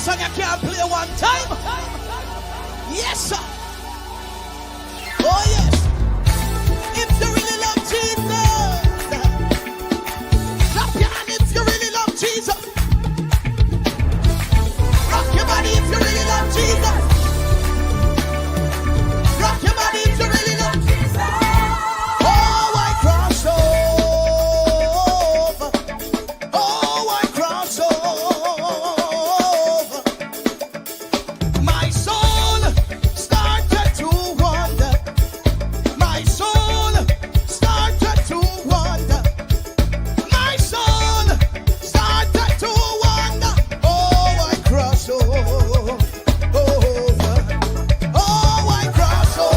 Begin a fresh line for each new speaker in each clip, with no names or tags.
song you can't play one time. Yes, sir. Oh, yes. If you really love Jesus, clap your hand if you really love Jesus. Rock your body if you really love Jesus. Rock your body if you really love Jesus. Oh, I cross over. Oh, I cross over. My soul started to wander. My soul started to wander. My soul started to wander. Oh, I cross over. Oh, I cross over.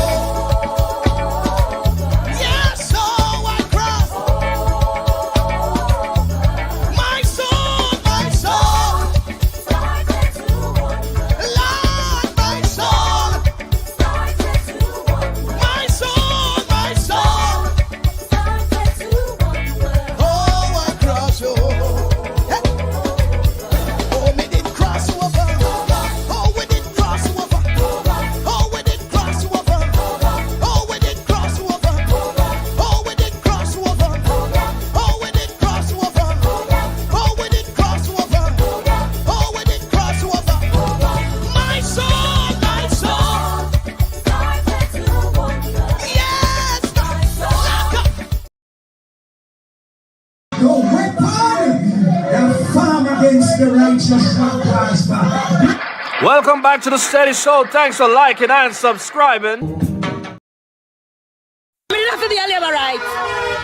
Yes, oh, I cross. My soul started to wander. Lord, my soul started to wander. My soul started to wander. Oh, I cross over. Oh, me did cross over. Oh, we did cross over. Oh, we did cross over. Oh, we did cross over. Oh, we did cross over. Oh, we did cross over. Oh, we did cross over. Oh, we did cross over. My soul started to wander. Yes, my soul.
No weapon that farm against the righteous shall prosper.
Welcome back to the Steady Show. Thanks for liking and subscribing.
Me didn't have to be a Labourite.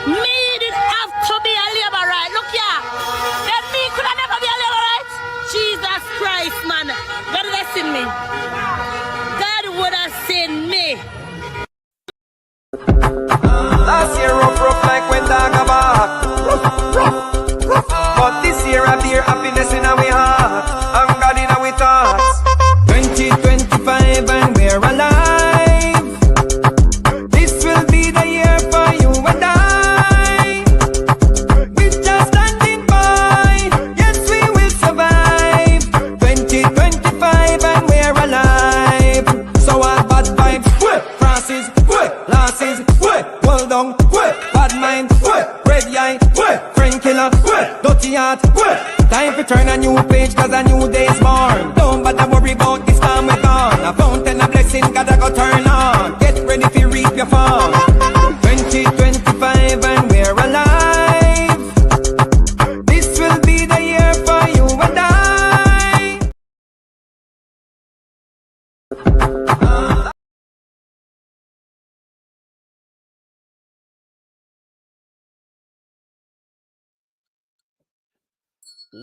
Me didn't have to be a Labourite. Look here. Then me could have never be a Labourite. Jesus Christ, man. God would have seen me. God would have seen me.
Last year rough like when dog a bark. But this year I bear happiness in our heart and God in our thoughts. 2025 and we're alive. This will be the year for you and I. We're just standing by. Yes, we will survive. 2025 and we're alive. So our bad vibes, crosses, losses, well done, bad mind, red eye, friend killer, dirty heart. Time to turn a new page cause a new day's born. Don't bother worry about this time we're gone. A fountain of blessing gotta go turn on. Get ready to reap your farm. 2025 and we're alive. This will be the year for you and I.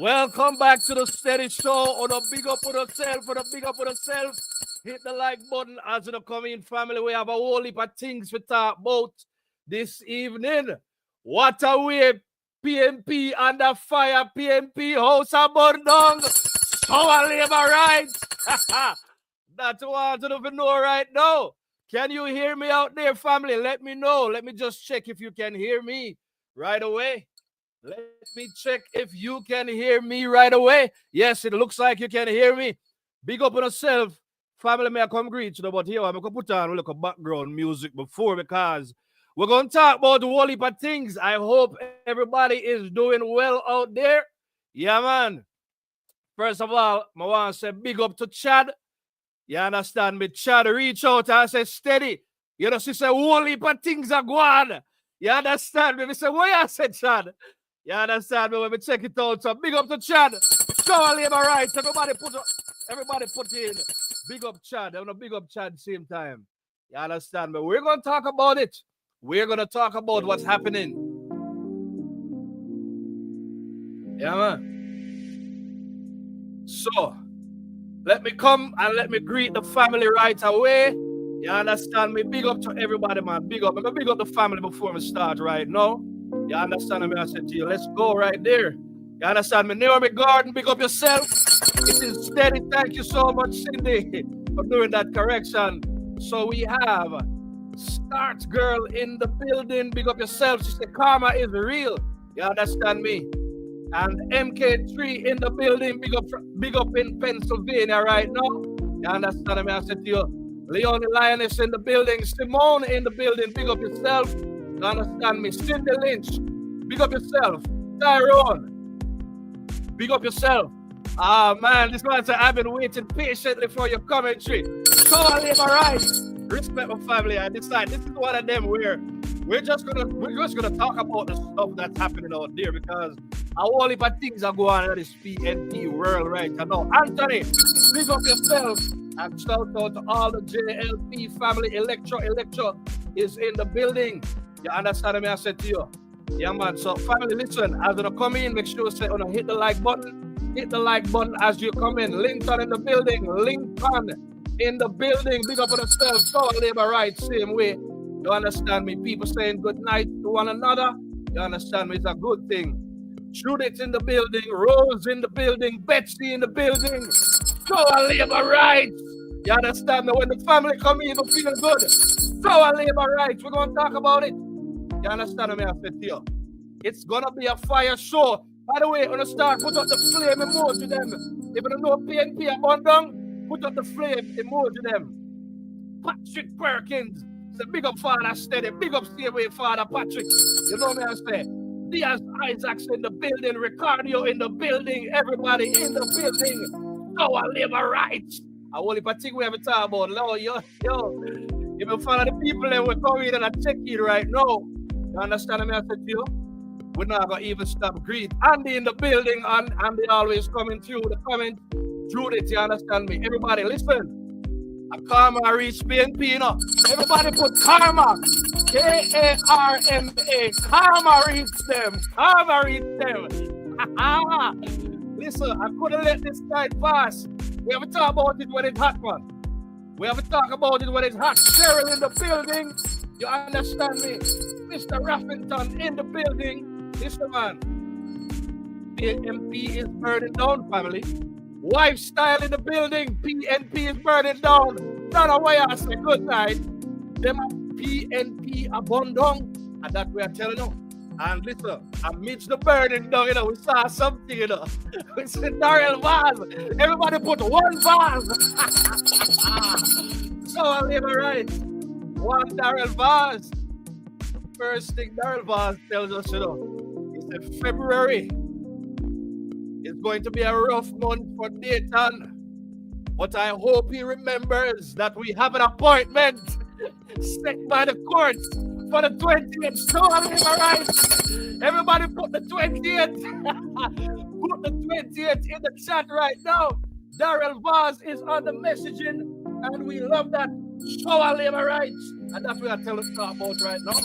Welcome back to the Steady Show. On a big up on yourself, on a big up on yourself. Hit the like button as you come in, family. We have a whole heap of things to talk about this evening. What a way PNP under fire. PNP house a burn down. So a labor rights. That's what I want to know right now. Can you hear me out there, family? Let me know. Let me just check if you can hear me right away. Let me check if you can hear me right away. Yes, it looks like you can hear me. Big up on yourself. Family, may I come greet you, but here I'm going to put on a little background music before because we're going to talk about the whole heap of things. I hope everybody is doing well out there. Yeah, man. First of all, I want to say big up to Chad. You understand me? Chad reach out and say steady. You know, she said whole heap of things are going. You understand me? I say, what you said, Chad? You understand me when we check it out? So big up to Chad. Show labor rights. Everybody put in. Big up Chad. I'm gonna big up Chad same time. You understand me? We're gonna talk about it. We're gonna talk about what's happening. Yeah, man. So let me come and let me greet the family right away. You understand me? Big up to everybody, man. Big up. I'm gonna big up the family before we start right now. You understand me? I said to you, let's go right there. You understand me? Naomi Garden, big up yourself. It is steady. Thank you so much, Cindy, for doing that correction. So we have Start Girl in the building. Big up yourself. She said karma is real. You understand me? And MK3 in the building, big up in Pennsylvania right now. You understand me? I said to you, Leonie Lioness in the building, Simone in the building, big up yourself. You understand me? Cindy Lynch, big up yourself. Tyrone, big up yourself. Ah man, this man said I've been waiting patiently for your commentary. So I live alright. Respect my family. I decide this is one of them where we're just gonna talk about the stuff that's happening out there because a whole heap of things are going on in this PNP world right now. Anthony, big up yourself and shout out to all the JLP family. Electro is in the building. You understand me? I said to you. Yeah man. So family, listen, as you come in, make sure you hit the like button. Hit the like button as you come in. Lincoln in the building. Lincoln in the building. Big up on yourself. So labor rights, same way. You understand me? People saying good night to one another. You understand me? It's a good thing. Judith in the building. Rose in the building. Betsy in the building. So labor rights. You understand me? When the family come in, you feel good. So labor rights. We're going to talk about it. You understand me? I said to you. It's going to be a fire show. By the way, when you start, put up the flame emoji them. If you don't know PNP and Bundong, put up the flame emoji them. Patrick Perkins, the big up Father Steady, big up Stay Father Patrick. You know me I say? Diaz Isaacs in the building, Ricardo in the building, everybody in the building. Our labor rights. I only think we have a talk about law, yo. If you follow the people that will come in and I check it right now. You understand me I said to you? We're not going to even stop greed. Andy in the building, and Andy always coming through the comment. Judith, you understand me? Everybody, listen. A karma reach PNP, you know. Everybody put karma. K-A-R-M-A. Karma reach them. Karma reach them. Listen, I couldn't let this night pass. We have to talk about it when it's hot, man. We have to talk about it when it's hot. Cheryl in the building. You understand me? Mr. Raffington in the building. Listen, man. PNP is burning down, family. Lifestyle in the building. PNP is burning down. Not away, I say good night. Them PNP abundant. And that we are telling you. And listen, amidst the burning down, you know, we saw something, you know. We said Darrell vase. Everybody put one vase. So I'll leave it right. One Darrell vase. First thing Darrell vase tells us, you know. February is going to be a rough month for Dayton, but I hope he remembers that we have an appointment set by the courts for the 20th. So I'm right. Everybody put the 20th. Put the 20th in the chat right now. Darrell Vaz is on the messaging, and we love that. So our labor rights, and that's what I tell us about right now.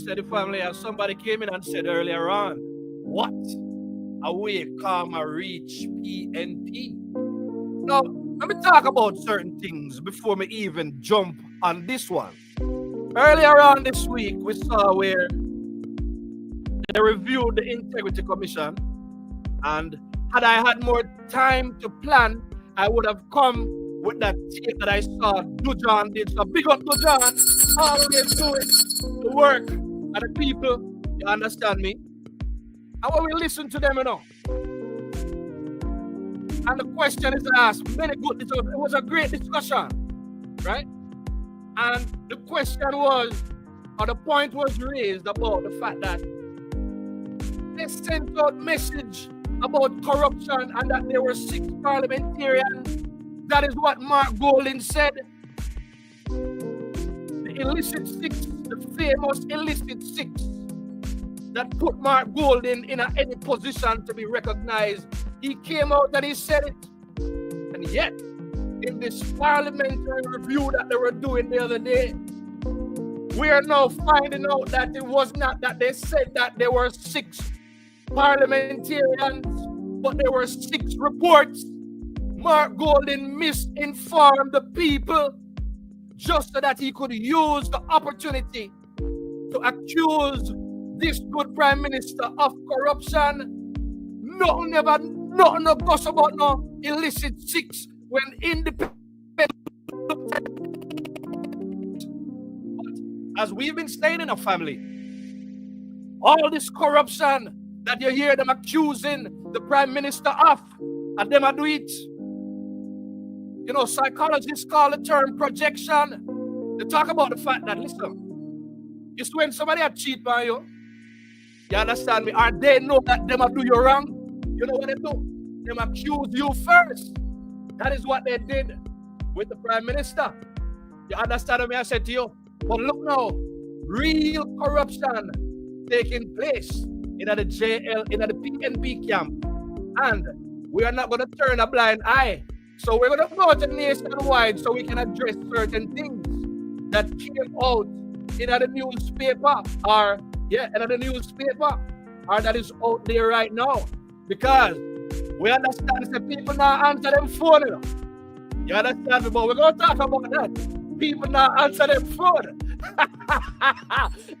The family, as somebody came in and said earlier on, what? Away karma reach PNP. Now, let me talk about certain things before me even jump on this one. Earlier on this week, we saw where they reviewed the Integrity Commission, and had I had more time to plan, I would have come with that tape that I saw Dujan did. So big up Dujan, always doing the work. And the people, you understand me? And when we listen to them, you know, and the question is asked, it was a great discussion, right? And the question was, or the point was raised about the fact that they sent out message about corruption and that there were 6 parliamentarians. That is what Mark Golding said. The illicit 6, the famous illicit 6 that put Mark Golding in any position to be recognized. He came out and he said it. And yet, in this parliamentary review that they were doing the other day, we are now finding out that it was not that they said that there were 6 parliamentarians, but there were 6 reports. Mark Golding misinformed the people just so that he could use the opportunity to accuse this good prime minister of corruption. Nothing goes about no illicit 6 when independent. But as we've been saying in our family, All this corruption that you hear them accusing the Prime Minister of, and them do it. You know, psychologists call the term projection. They talk about the fact that, listen, it's when somebody cheat by you, you understand me, or they know that them do you wrong, you know what they do? Them accuse you first. That is what they did with the Prime Minister. You understand what I said to you? But look now, real corruption taking place in the PNP camp. And we are not going to turn a blind eye. So we're going to go to nationwide so we can address certain things that came out in the newspaper or that is out there right now. Because we understand that people now answer them phone. You understand me? But we're going to talk about that. People now answer them phone.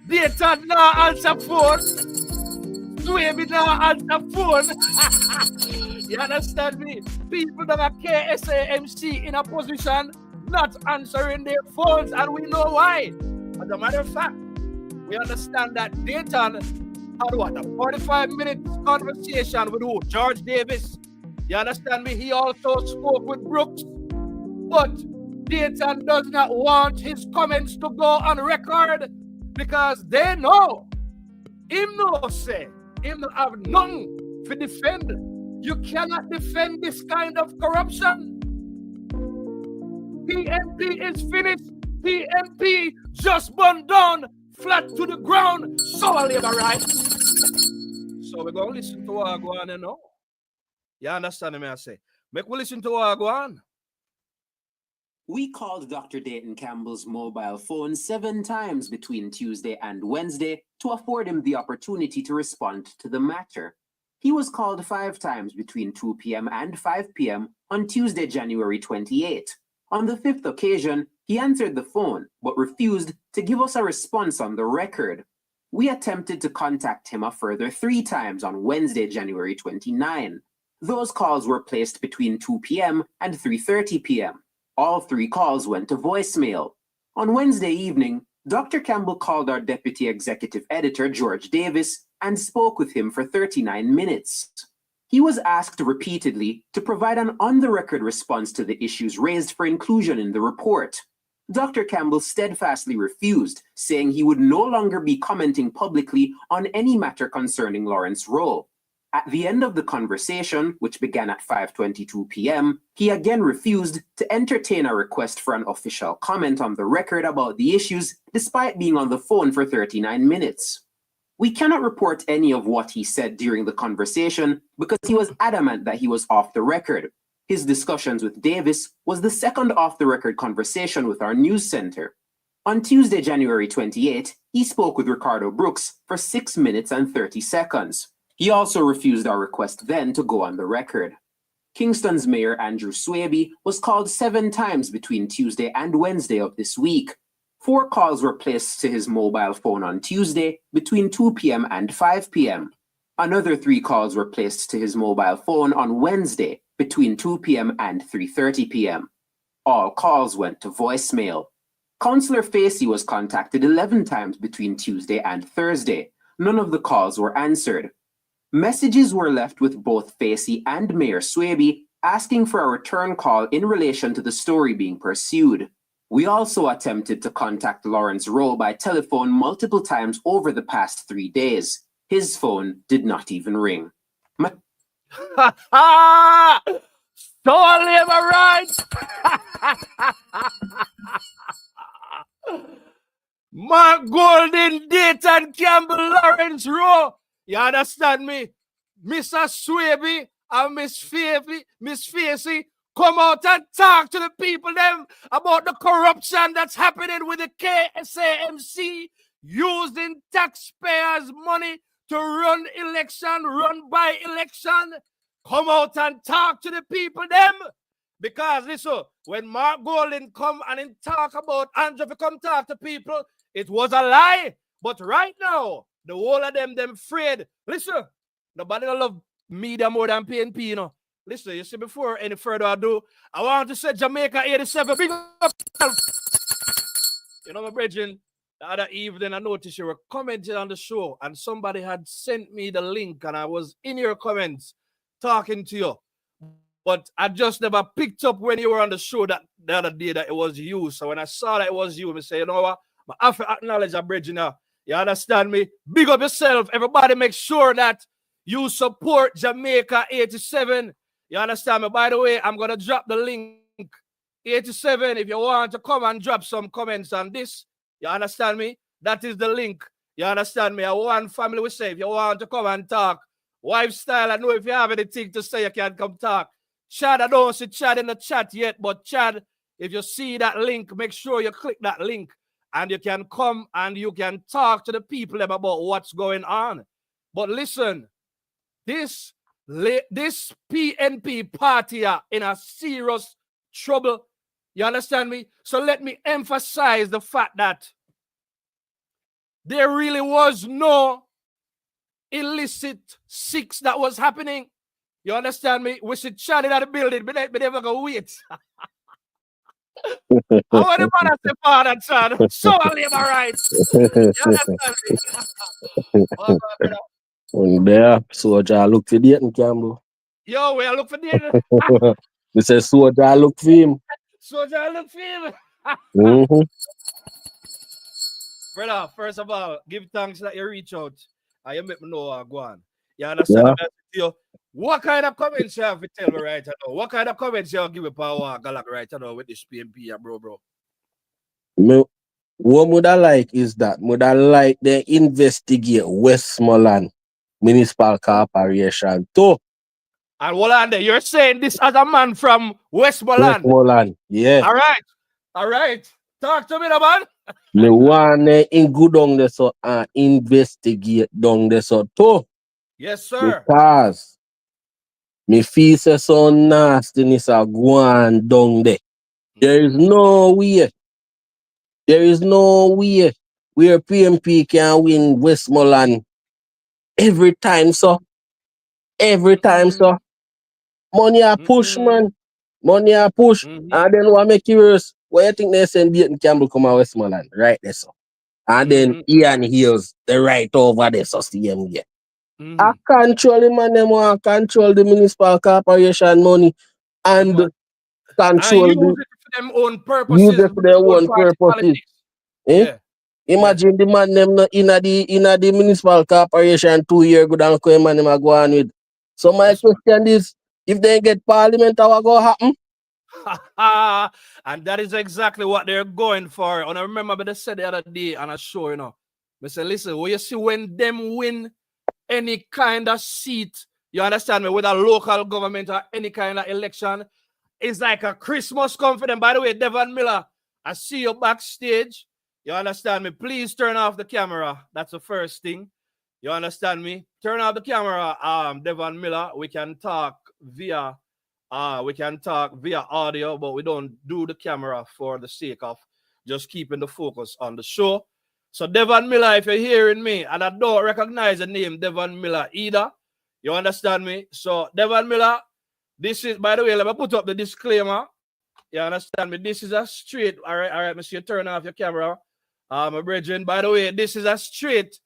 Dayton now answer phone. Swebe now answer phone. You understand me? People that are Ksamc in a position not answering their phones, and we know why. As a matter of fact, we understand that Dayton had what, a 45-minute conversation with who? George Davis. You understand me? He also spoke with Brooks. But Dayton does not want his comments to go on record because they know him no say, him no have none to defend. You cannot defend this kind of corruption. PNP is finished. PNP just burned down flat to the ground. So I labor right. So we're going to listen to what go on, you know. You understand me, I say? Make we listen to what go on.
We called Dr. Dayton Campbell's mobile phone 7 times between Tuesday and Wednesday to afford him the opportunity to respond to the matter. He was called 5 times between 2 p.m. and 5 p.m. on Tuesday, January 28. On the 5th occasion, he answered the phone, but refused to give us a response on the record. We attempted to contact him a further 3 times on Wednesday, January 29. Those calls were placed between 2 p.m. and 3:30 p.m. All 3 calls went to voicemail. On Wednesday evening, Dr. Campbell called our deputy executive editor, George Davis, and spoke with him for 39 minutes. He was asked repeatedly to provide an on-the-record response to the issues raised for inclusion in the report. Dr. Campbell steadfastly refused, saying he would no longer be commenting publicly on any matter concerning Lawrence Rowe. At the end of the conversation, which began at 5:22 p.m., he again refused to entertain a request for an official comment on the record about the issues, despite being on the phone for 39 minutes. We cannot report any of what he said during the conversation because he was adamant that he was off the record. His discussions with Davis was the second off-the-record conversation with our news center. On Tuesday, January 28, he spoke with Ricardo Brooks for 6 minutes and 30 seconds. He also refused our request then to go on the record. Kingston's Mayor Andrew Swebe was called 7 times between Tuesday and Wednesday of this week. 4 calls were placed to his mobile phone on Tuesday between 2 p.m. and 5 p.m. Another 3 calls were placed to his mobile phone on Wednesday between 2 p.m. and 3:30 p.m. All calls went to voicemail. Councillor Facey was contacted 11 times between Tuesday and Thursday. None of the calls were answered. Messages were left with both Facey and Mayor Swebe asking for a return call in relation to the story being pursued. We also attempted to contact Lawrence Rowe by telephone multiple times over the past 3 days. His phone did not even ring.
So I labor right. Mark Golden, Dayton Campbell, Lawrence Rowe. You understand me? Mr. Swebe and Miss Facey, come out and talk to the people them about the corruption that's happening with the Ksamc using taxpayers' money to run election, run by election. Come out and talk to the people them. Because listen, when Mark Golden come and talk about Andrew to come talk to people, it was a lie. But right now, the whole of them afraid. Listen, nobody don't love media more than PNP, you know. Listen, you see, before any further ado, I want to say Jamaica 87. Big up. You know, my brethren, The other evening, I noticed you were commenting on the show, and somebody had sent me the link, and I was in your comments talking to you. But I just never picked up when you were on the show that the other day that it was you. So when I saw that it was you, I say, you know what? I have to acknowledge a bridge now. You understand me? Big up yourself. Everybody make sure that you support Jamaica 87. You understand me? By the way, I'm going to drop the link 87 if you want to come and drop some comments on this. You understand me? That is the link. You understand me? I want family we say if you want to come and talk. Wife style, I know if you have anything to say, you can come talk. Chad, I don't see Chad in the chat yet, but Chad, if you see that link, make sure you click that link and you can come and you can talk to the people about what's going on. But listen, this PNP party are in a serious trouble. You understand me? So let me emphasize the fact that there really was no illicit sex that was happening. You understand me? We should chat it at the building, but they never go wait. I want the man to say, Father, son, so I live all right. You understand me? Oh, God,
There, soldier look for Dayton Campbell.
yo, we look for Dayton.
We say soldier look for him.
Soldier look for him.
Mm-hmm.
Brother, first of all, give thanks that you reach out and you make me know go on. You understand?
Yeah.
What kind of comments you have to tell me right now? What kind of comments you have to give me power Galak right now with this PNP, bro?
What would I like is that would I like they investigate Westmoreland Municipal Corporation too.
And Wolande, you're saying this as a man from Westmoreland.
Westmoreland, yeah.
All right. Talk to me, man.
Me want in good on this so investigate down this so too.
Yes, sir.
Because me feel say so nastiness are going down there. There is no way. There is no way where PNP can win Westmoreland every time, so. Every time, so. Money a push, man. Money a push. And then what make it worse? What you think they send Dayton Campbell come to Westmoreland? Right there, so. And then Ian Hills, the right over there, so see him here. I control the man, them want control the municipal corporation money and control
use it for them own purposes.
Use it for their own purposes.
Yeah.
Imagine the man them in the municipal corporation 2 years ago and come man them a go on with. So my question is, if they get parliament, what go happen?
And that is exactly what they're going for. And I remember they said the other day on a show, you know, they said, listen, when you see when them win any kind of seat, you understand me, with a local government or any kind of election, it's like a Christmas come for them. By the way, Devon Miller, I see you backstage. You understand me? Please turn off the camera. That's the first thing. You understand me? Turn off the camera, Devon Miller. We can talk via audio, but we don't do the camera for the sake of just keeping the focus on the show. So Devon Miller, if you're hearing me, and I don't recognize the name Devon Miller either, you understand me? So Devon Miller, this is, by the way, let me put up the disclaimer. You understand me? This is a straight, all right, monsieur, turn off your camera. My brethren, by the way, this is a straight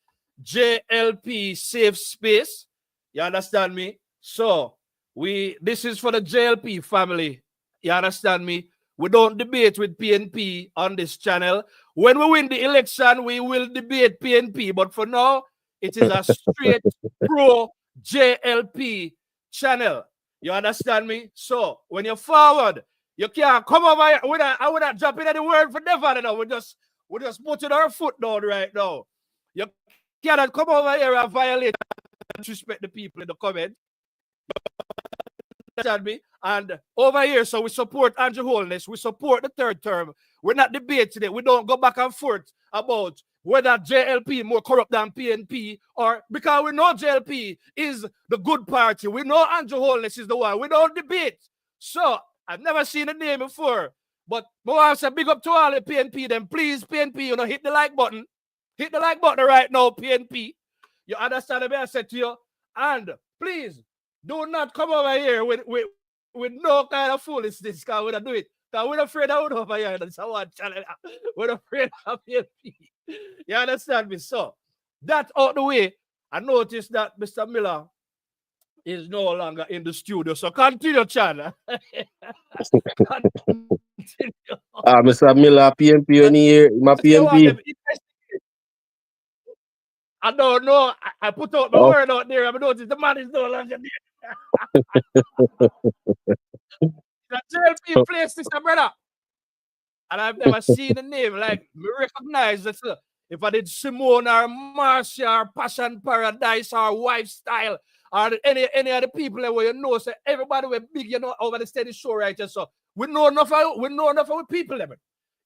JLP safe space. You understand me? So this is for the JLP family. You understand me? We don't debate with PNP on this channel. When we win the election, we will debate PNP. But for now, it is a straight pro JLP channel. You understand me? So when you're forward, you can't come over here. I would not drop in any word for Devon. You know? We're just putting our foot down right now. You cannot come over here and violate and disrespect the people in the comments. And over here, so we support Andrew Holness. We support the third term. We're not debating it. We don't go back and forth about whether JLP more corrupt than PNP, or because we know JLP is the good party. We know Andrew Holness is the one. We don't debate. So I've never seen a name before. But I say big up to all the PNP. Then please, PNP, you know, hit the like button. Hit the like button right now, PNP. You understand what I said to you? And please, do not come over here with no kind of foolishness, because we don't do it. Because we're afraid of over here. That's our channel. We're afraid of PNP. You understand me? So, that out the way, I noticed that Mr. Miller is no longer in the studio. So, continue, Chan. Continue.
Mr. Miller, PNP, on here, my
I say, what
PNP.
them I don't know. I put out my
Oh,
word out there. I noticed the man is no longer there. The JLP place, sister brother. And I've never seen the name. Like, me recognize that if I did Simone or Marcia or Passion Paradise or Lifestyle or any of the people that where you know, so everybody were big, you know, over the steady show right here. So we know enough of people, them.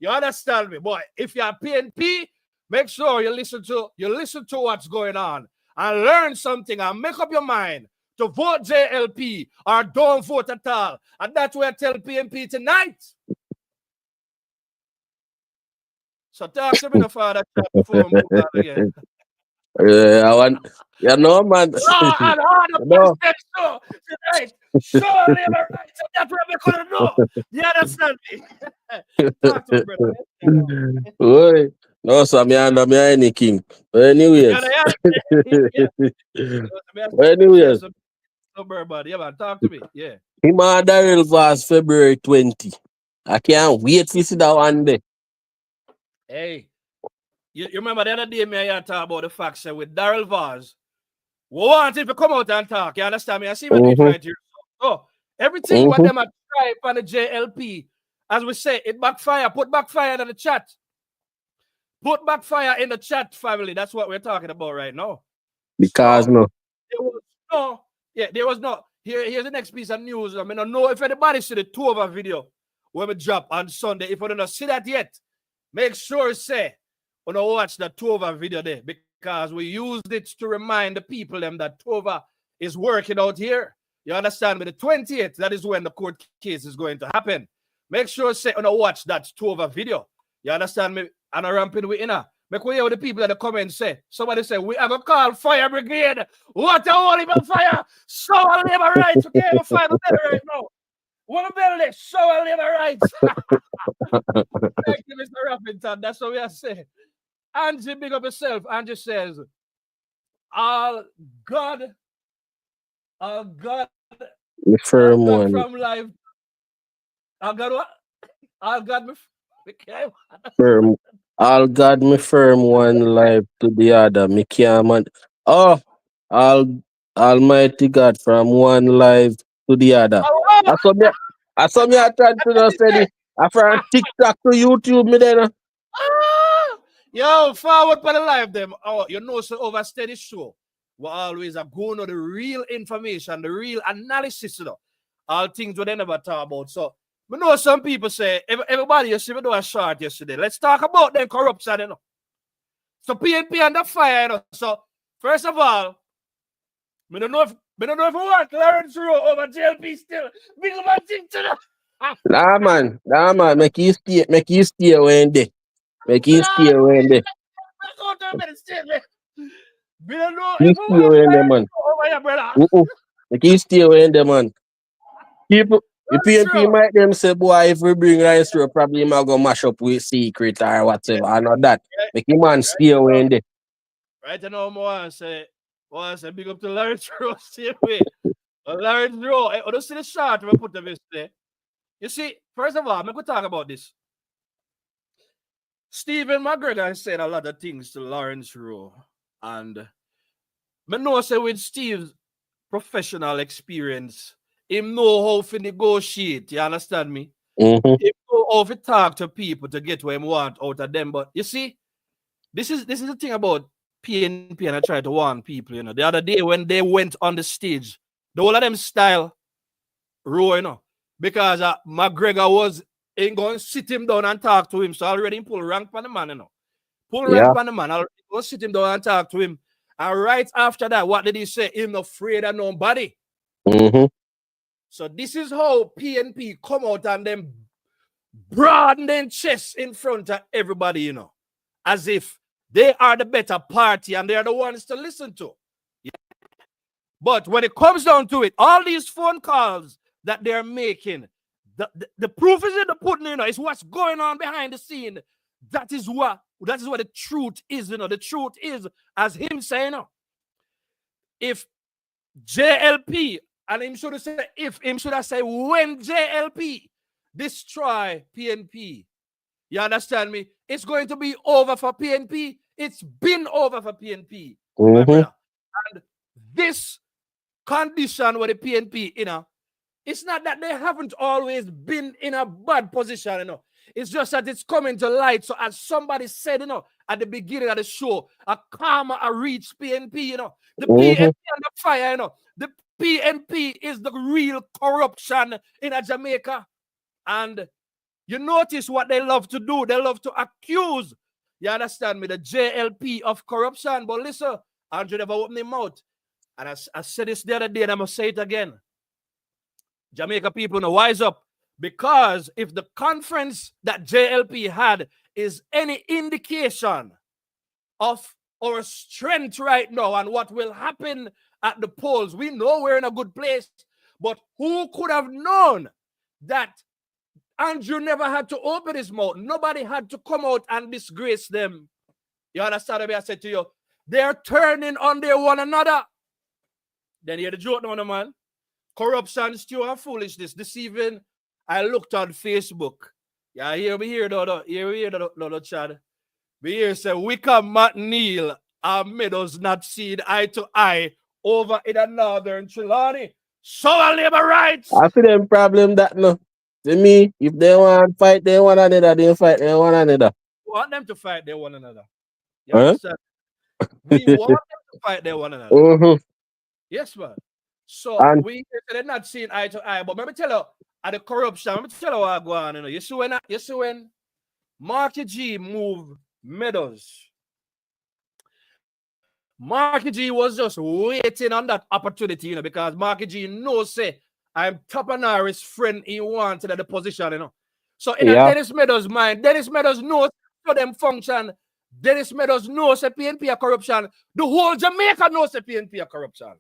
You understand me? Boy, if you're PNP, make sure you listen to what's going on and learn something and make up your mind to vote JLP or don't vote at all. And that's what I tell PNP tonight. So talk to me the father before we move on again.
I want, you know, man.
Law and order
No.
show tonight. Show labor rights, and that's what we couldn't do. You understand me? Talk to me, brother.
Oi. No, so me under me any king. But anyways. Anyways.
Yeah, man, talk to me. Yeah.
Him and Daryl Vaz February 20. I can't wait to see that one day.
Hey, you remember the other day me I talk about the facts with Daryl Vaz. We want him to come out and talk. You understand me? I see what we trying to do. So everything what them are trying on the JLP, as we say, it backfire. Put backfire in the chat. Put backfire in the chat, family. That's what we're talking about right now.
Because
so,
no.
There was no. Here's the next piece of news. I mean, I don't know if anybody see the 2-hour video where we drop on Sunday. If you don't see that yet, make sure say when you watch the 2-hour video there, because we used it to remind the people them that 2-hour is working out here. You understand? But the 28th, that is when the court case is going to happen. Make sure say when you watch that 2-hour video. You understand me? And I'm ramping with inner. Make we hear the people in the comments say. Somebody say, we have a call fire brigade. What a holy fire. So our labor rights. Okay, we'll find the better right now. What a better show our labor rights. Thank you, Mr. Ruffington. That's what we are saying. Angie, big up yourself. Angie says, all God
The firm one.
from life. All God what? All God
firm. All God me firm one life to the other. Me can't man. Oh, Almighty God from one life to the other. I saw me I tried to just say this. I from TikTok to YouTube me then.
Yo, forward for the live them. Oh, you know, so over steady show. We always are going on the real information, the real analysis, you know. All things we never talk about. So we know some people say everybody you see me do a short yesterday. Let's talk about them corruption, you know. So PNP under fire, you know. So first of all, I don't know if we want Lawrence Rowe over JLP still. Big man thing to them.
Nah man. Make you stay when there. Make you stay when there.
We don't know
You
if we
stay
want
when there,
Lawrence
man.
Rowe over here, brother.
Make you stay when there, man. People, the PNP might them say, boy, if we bring Rice Rowe, probably might go mash up with secret or whatever. I know that. Make him man stay when there.
Right now, I say, big up to Lawrence Rowe, same way. Lawrence Rowe, I don't see the shot we put them yesterday. You see, first of all, I'm going to talk about this. Stephen McGregor said a lot of things to Lawrence Rowe. And I know say with Steve's professional experience, him know how to negotiate, you understand me? Him know how to talk to people to get what he want out of them. But you see, this is the thing about PNP, and I try to warn people, you know. The other day when they went on the stage, the whole of them style Rowe, you know, because McGregor ain't going to sit him down and talk to him. So already pull rank on the man, you know. Rank on the man. I'll go sit him down and talk to him. And right after that, what did he say? Him not afraid of nobody. So this is how PNP come out and them broaden their chest in front of everybody, you know. As if they are the better party and they are the ones to listen to. Yeah. But when it comes down to it, all these phone calls that they're making, the proof is in the pudding, you know, it's what's going on behind the scene. That is what the truth is, you know. The truth is, as him saying, you know, if JLP, and him should have said if, him should have said when JLP destroy PNP, you understand me? It's going to be over for PNP. It's been over for PNP, my brother. And this condition with the PNP, you know, it's not that they haven't always been in a bad position, you know. It's just that it's coming to light. So as somebody said, you know, at the beginning of the show, a karma a reach PNP, you know. The PNP on the fire, you know. The PNP is the real corruption in Jamaica. And you notice what they love to do. They love to accuse, you understand me, the JLP of corruption. But listen, Andrew never opened his mouth. And I said this the other day, and I'm going to say it again. Jamaica people, now wise up. Because if the conference that JLP had is any indication of our strength right now and what will happen at the polls, we know we're in a good place. But who could have known that Andrew never had to open his mouth? Nobody had to come out and disgrace them. You understand what I said to you? They're turning on their one another. Then you hear the joke now, man. Corruption, stew, and foolishness. This evening, I looked on Facebook. Yeah, here we hear the Chad. We hear say Wickham McNeil and Meadows not seen eye to eye over in the Northern Trelawney. So our labor rights.
I see them problem that no. To me, if they want to fight, they one another, they fight, they one another.
We want them to fight their one another. You understand? We want them to fight their one another. Yes, man. So we they're not seeing eye to eye. But let me tell you, at the corruption, let me tell you what go on. You know, you see when Marky G moved Meadows. Marky G was just waiting on that opportunity, you know, because Marky G knows say I'm Tapanari's friend he wanted at the position, you know. So in Dennis Meadows' mind, Dennis Meadows knows how them function. Dennis Meadows knows a PNP a corruption. The whole Jamaica knows a PNP a corruption.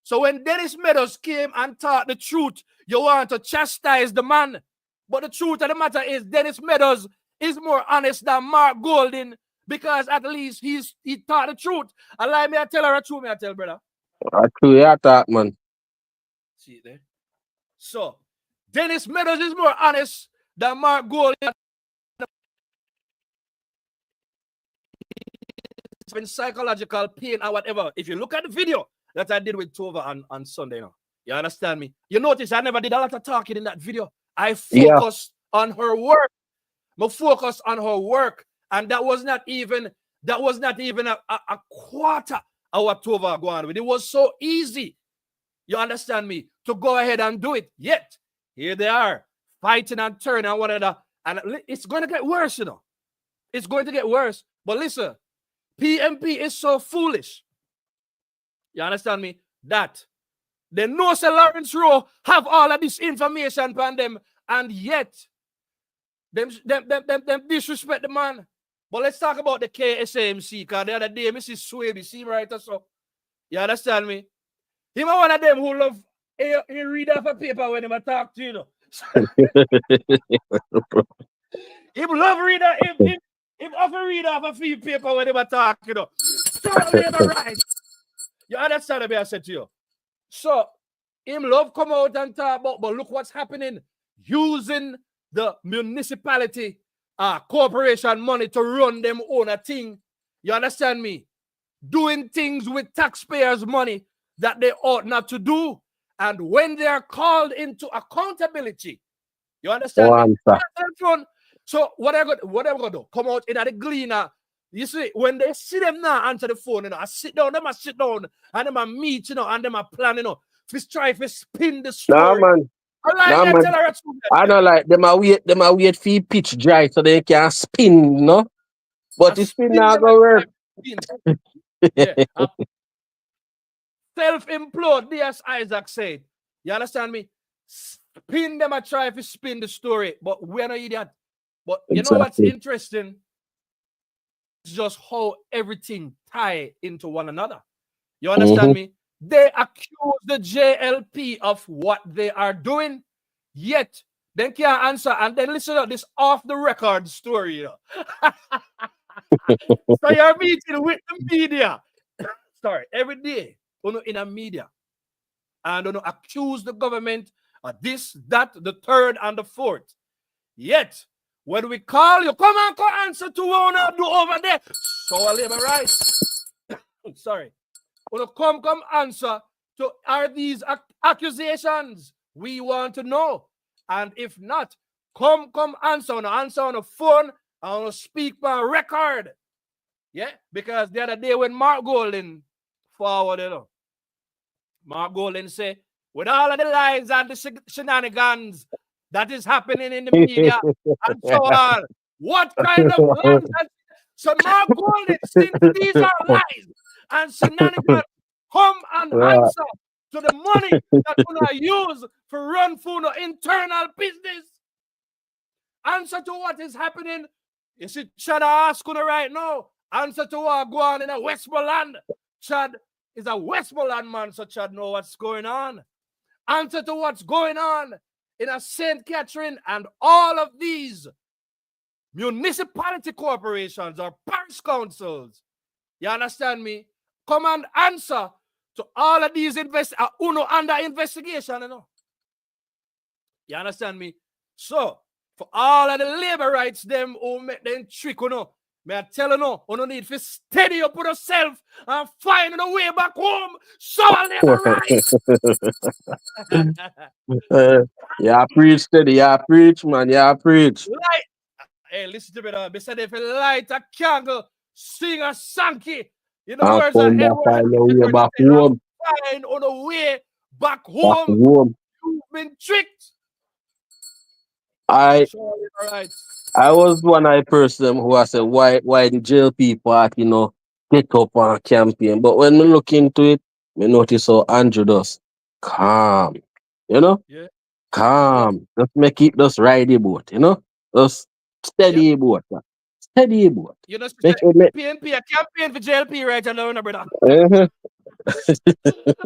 So when Dennis Meadows came and taught the truth, you want to chastise the man. But the truth of the matter is Dennis Meadows is more honest than Mark Golding because at least he taught the truth. And like me, I tell her a truth, me I tell brother.
A true attack, man.
See it there? So Dennis Meadows is more honest than Mark Golding. In psychological pain or whatever. If you look at the video that I did with Tova on Sunday, you know, you understand me? You notice I never did a lot of talking in that video. I focused on her work. I focused on her work. And that was not even a quarter of what Tova go on with. It was so easy, you understand me, to go ahead and do it. Yet, here they are, fighting and turning and whatever. And it's going to get worse, you know. It's going to get worse. But listen, PNP is so foolish. You understand me? That they know Sir Lawrence Rowe have all of this information from them, and yet them disrespect the man. But let's talk about the Ksamc, because the other day, Mrs. Swaby, see right or so. You understand me? Him one of them who love he read off a paper when him talk to you know. He love read him often read off a few paper when him talk, you know. Totally right. You understand what I said to you? So, him love come out and talk about, but look what's happening. Using the municipality corporation money to run them own a thing. You understand me? Doing things with taxpayers' money that they ought not to do. And when they are called into accountability, you understand me? So what I'm gonna do? Come out in the gleaner. You see, when they see them now answer the phone, you know, I sit down and them a meet, you know, and them a plan, you know, to try to spin the story.
Nah, man. I don't like them a wait for pitch dry so they can spin, you know? But the spin not gonna work.
Self-implode, DS Isaac said. You understand me? Spin them and try to spin the story, but we're not idiot. But you know what's interesting? It's just how everything tie into one another. You understand me? They accuse the JLP of what they are doing, yet Then can't answer. And then listen to this off the record story. You know? So you're meeting with the media. Sorry, every day, in a media. And accuse the government of this, that, the third, and the fourth. Yet, when we call you, come answer to what you do over there. So labor rights. Sorry. Come answer to are these accusations? We want to know. And if not, come answer on the phone and speak by record. Yeah, because the other day when Mark Golden forward, Mark Golden say, with all of the lies and the shenanigans that is happening in the media and so on, what kind of lies? So Mark Golden, since these are lies and shenanigans, come and answer to the money that you use for run for no internal business. Answer to what is happening. You see, Chad ask right now. Answer to what go on in a Westmoreland. Chad is a Westmoreland man, so Chad know what's going on. Answer to what's going on in a St. Catherine and all of these municipality corporations or parish councils. You understand me? Come and answer to all of these under investigation, you know. You understand me? So, for all of the labor rights, them who make them trick, may I tell you, need to steady up with yourself and find a way back home. So labor rights.
Yeah, preach steady. Yeah, preach, man. Yeah, preach.
Light. Hey, listen to me now. They said if you light a candle, sing a Sankey. You know, words are
find a way back home.
Find on the way back home. You've been tricked.
I
right.
I was one of the person who I said why the JLP party, get up and campaign. But when we look into it, we notice how Andrew does calm.
Yeah.
Calm. Just make it just ride the boat, Just steady boat. Steady boat.
You know, PNP, a campaign for JLP right now, brother.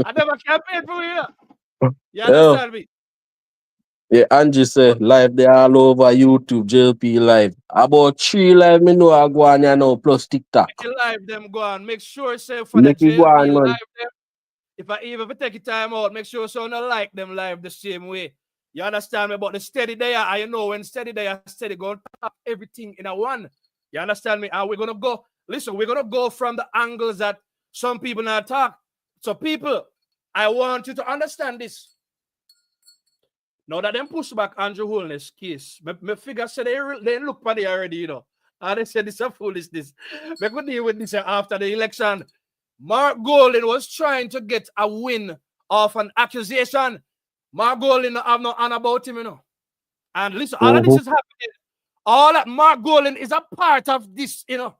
I never campaign for you. You understand me?
Yeah, Angie said live they all over YouTube, JLP live. About 3 live me know I go on now plus TikTok.
Make you live them go on. Make sure say for the JLP live them. If I even take time out, make sure so not like them live the same way. You understand me? But the steady there, I know when steady there, steady going to top everything in a one. You understand me? And we're gonna go. Listen, we're gonna go from the angles that some people not talk. So people, I want you to understand this. Now that them push back Andrew Holness case, me figure said they look for it already, And they said this is a foolishness. We could deal with this after the election. Mark Golden was trying to get a win off an accusation. Mark Golden have no honor about him, And listen, all of this is happening. All that Mark Golden is a part of this, You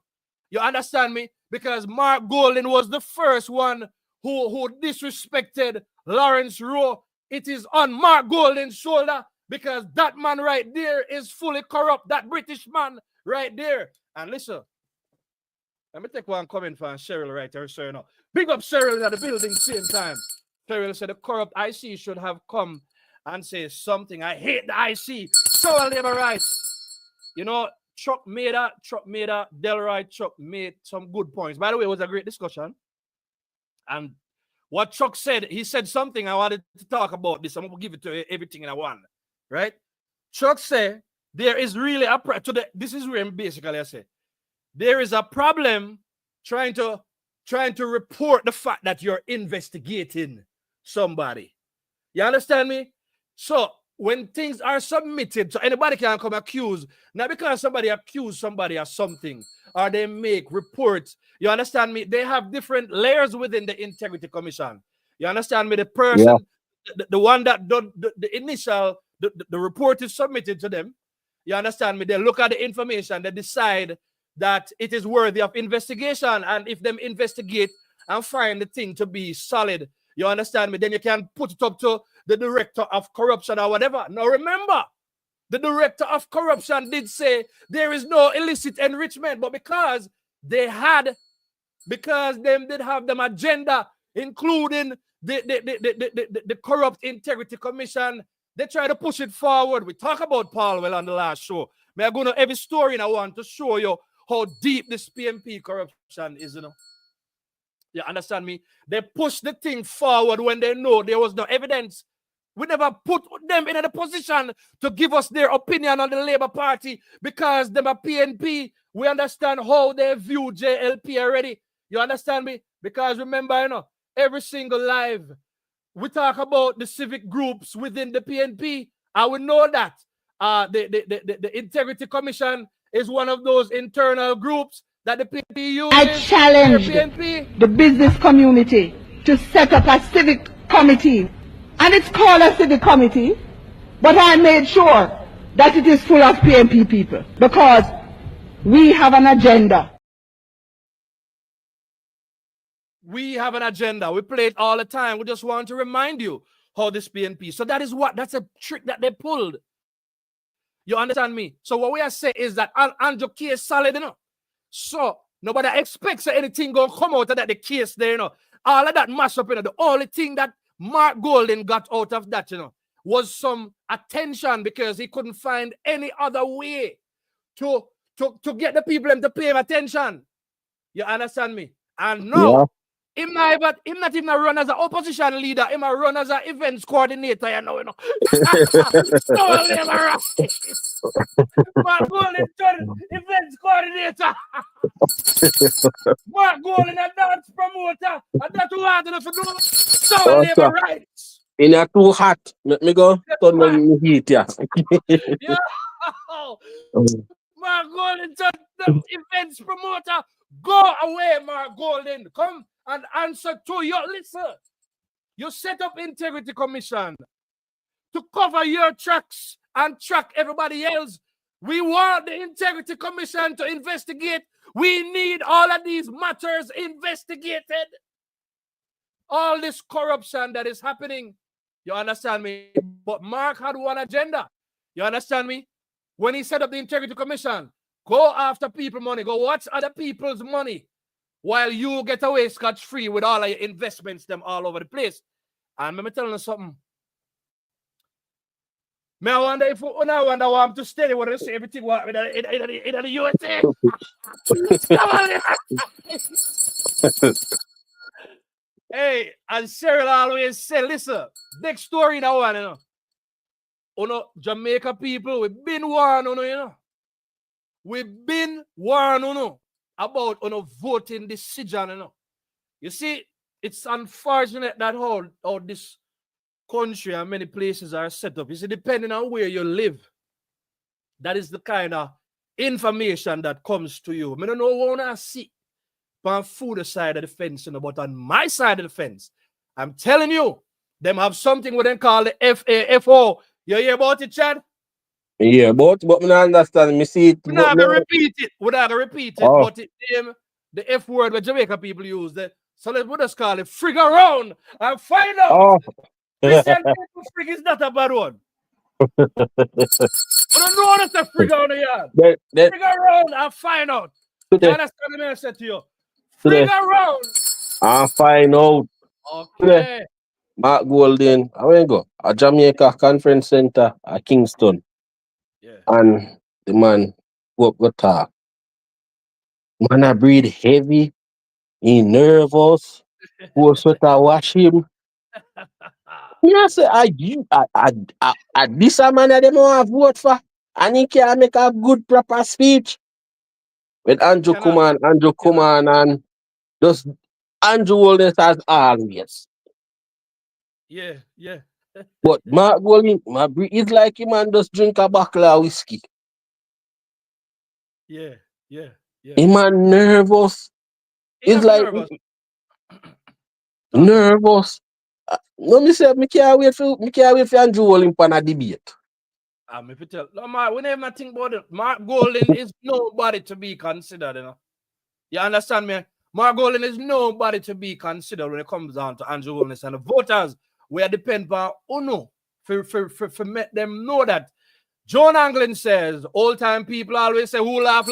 understand me? Because Mark Golden was the first one who disrespected Lawrence Rowe. It is on Mark Golden's shoulder because that man right there is fully corrupt. That British man right there. And listen, let me take one comment from Cheryl right here. So, big up Cheryl at the building same time. Cheryl said the corrupt IC should have come and say something. I hate the IC. So labor rights. Chuck Maida, Delroy Chuck made some good points. By the way, it was a great discussion. And what Chuck said, he said something I wanted to talk about this. I'm going to give it to everything in a one. Right? Chuck said there is really a this is where basically I say there is a problem trying to report the fact that you're investigating somebody. You understand me? So when things are submitted, so anybody can come accuse, not because somebody accused somebody of something, or they make reports. You understand me? They have different layers within the Integrity Commission. You understand me? The person, the one that done the initial, the report is submitted to them. You understand me? They look at the information, they decide that it is worthy of investigation, and if them investigate and find the thing to be solid, you understand me? Then you can put it up to the director of corruption or whatever. Now remember, the director of corruption did say there is no illicit enrichment, but because they did have them agenda, including the Corrupt Integrity Commission, They try to push it forward. We talk about Paulwell on the last show. May I go to every story and I want to show you how deep this PNP corruption is, you know. You understand me? They push the thing forward when they know there was no evidence. We never put them in a position to give us their opinion on the Labour Party because them are PNP. We understand how they view JLP already. You understand me? Because remember, you know, every single live, we talk about the civic groups within the PNP. And we know that the Integrity Commission is one of those internal groups that the PNP uses.
I challenged
PNP.
the business community to set up a civic committee. And it's called a civic committee, but I made sure that it is full of PNP people because we have an agenda.
We have an agenda. We play it all the time. We just want to remind you how this PNP. So that is that's a trick that they pulled. You understand me? So what we are saying is that Andrew case solid, you know. So nobody expects anything going to come out of that, the case there, you know. All of that mash up, you know. The only thing that Mark Golden got out of that, you know, was some attention because he couldn't find any other way to get the people to pay him attention. You understand me? And now, him not even run as an opposition leader, him run as an events coordinator, you know. Mark Golden turned events coordinator. Mark Golden a dance promoter. And that's what I do. So labor rights.
In a too hot. Let me go turn on the heat, yeah.
Yeah. Mark Golden turned the events promoter. Go away, Mark Golden. Come and answer to your listen. You set up Integrity Commission to cover your tracks and track everybody else. We want the Integrity Commission to investigate. We need all of these matters investigated. All this corruption that is happening. You understand me? But Mark had one agenda. You understand me? When he set up the Integrity Commission, go after people money. Go watch other people's money while you get away scotch-free with all of your investments them all over the place. And let me tell you something. I wonder if I want to stay there when I say everything in the USA. Hey, and Cheryl always say, listen, next story now, you know. Jamaica people, we've been warned, you know. We've been warned, you know, about voting decision, you know. You see, it's unfortunate that how this country and many places are set up. You see, depending on where you live, that is the kind of information that comes to you. I don't know what I see on food side of the fence, you know, but on my side of the fence, I'm telling you, them have something what they call the FAFO. You hear about it, Chad?
Yeah, but me not understand. Me see it.
We're not going to repeat it. We're not going to repeat it,
Oh.
but the F word that Jamaica people use. So let's just call it frig around and find out.
Oh.
Christian people frig is not a bad one. I don't know that's a frig around the yard. Frig around and find out. You understand what I said to you? Frig around
and find out.
Okay.
Mark Golden, I want to go. A Jamaica Conference Center at Kingston.
Yeah.
And the man go talk. Man, I breathe heavy. He nervous. Go sweater wash him. Yeah, say this a man that they don't vote for. And he can make a good proper speech. With Andrew come on and just Andrew Holness as always.
Yeah.
But Mark Golden, it's like him and just drink a bottle of whiskey.
Yeah.
Him man nervous. It's like nervous. No, me say me can't wait for Andrew Holness on a debate.
Me tell no, Mark, we never think about it. Mark Golden is nobody to be considered, you know. You understand me? Mark Golden is nobody to be considered when it comes down to Andrew Holness and the voters. We are depend on UNO for make them know that. John Anglin says, old time people always say, who laugh.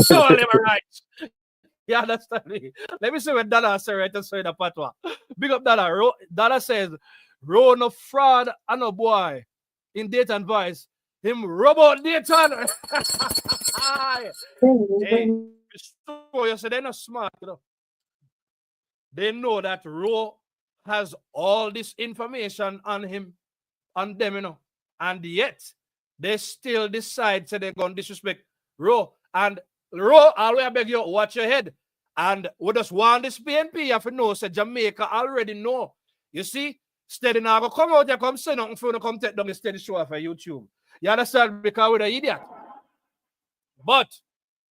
Surely never right. You understand me? Let me see what Dada says right and say the patwa. Big up Dada. Dada says, Rowe no fraud and no boy in Dayton voice. Him rub out Dayton. Hey, so you say they're not smart, you know. They know that Rowe has all this information on him, on them, you know. And yet, they still decide to they're going to disrespect Rowe. And Rowe, I beg you, watch your head. And we just want this PNP, you have to know, say Jamaica already know. You see, steady now, go come out here, come say nothing for you, come take down the steady show for YouTube. You understand? Because we're an idiot. But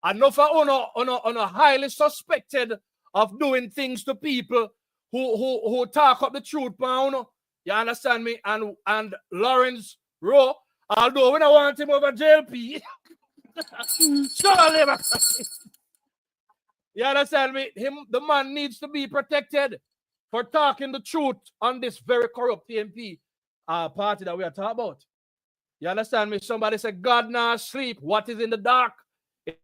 enough on a highly suspected of doing things to people who talk up the truth, you understand me? And Lawrence Rowe, although we don't want him over JLP, you understand me? The man needs to be protected for talking the truth on this very corrupt PNP party that we are talking about. You understand me? Somebody said, God now sleep. What is in the dark?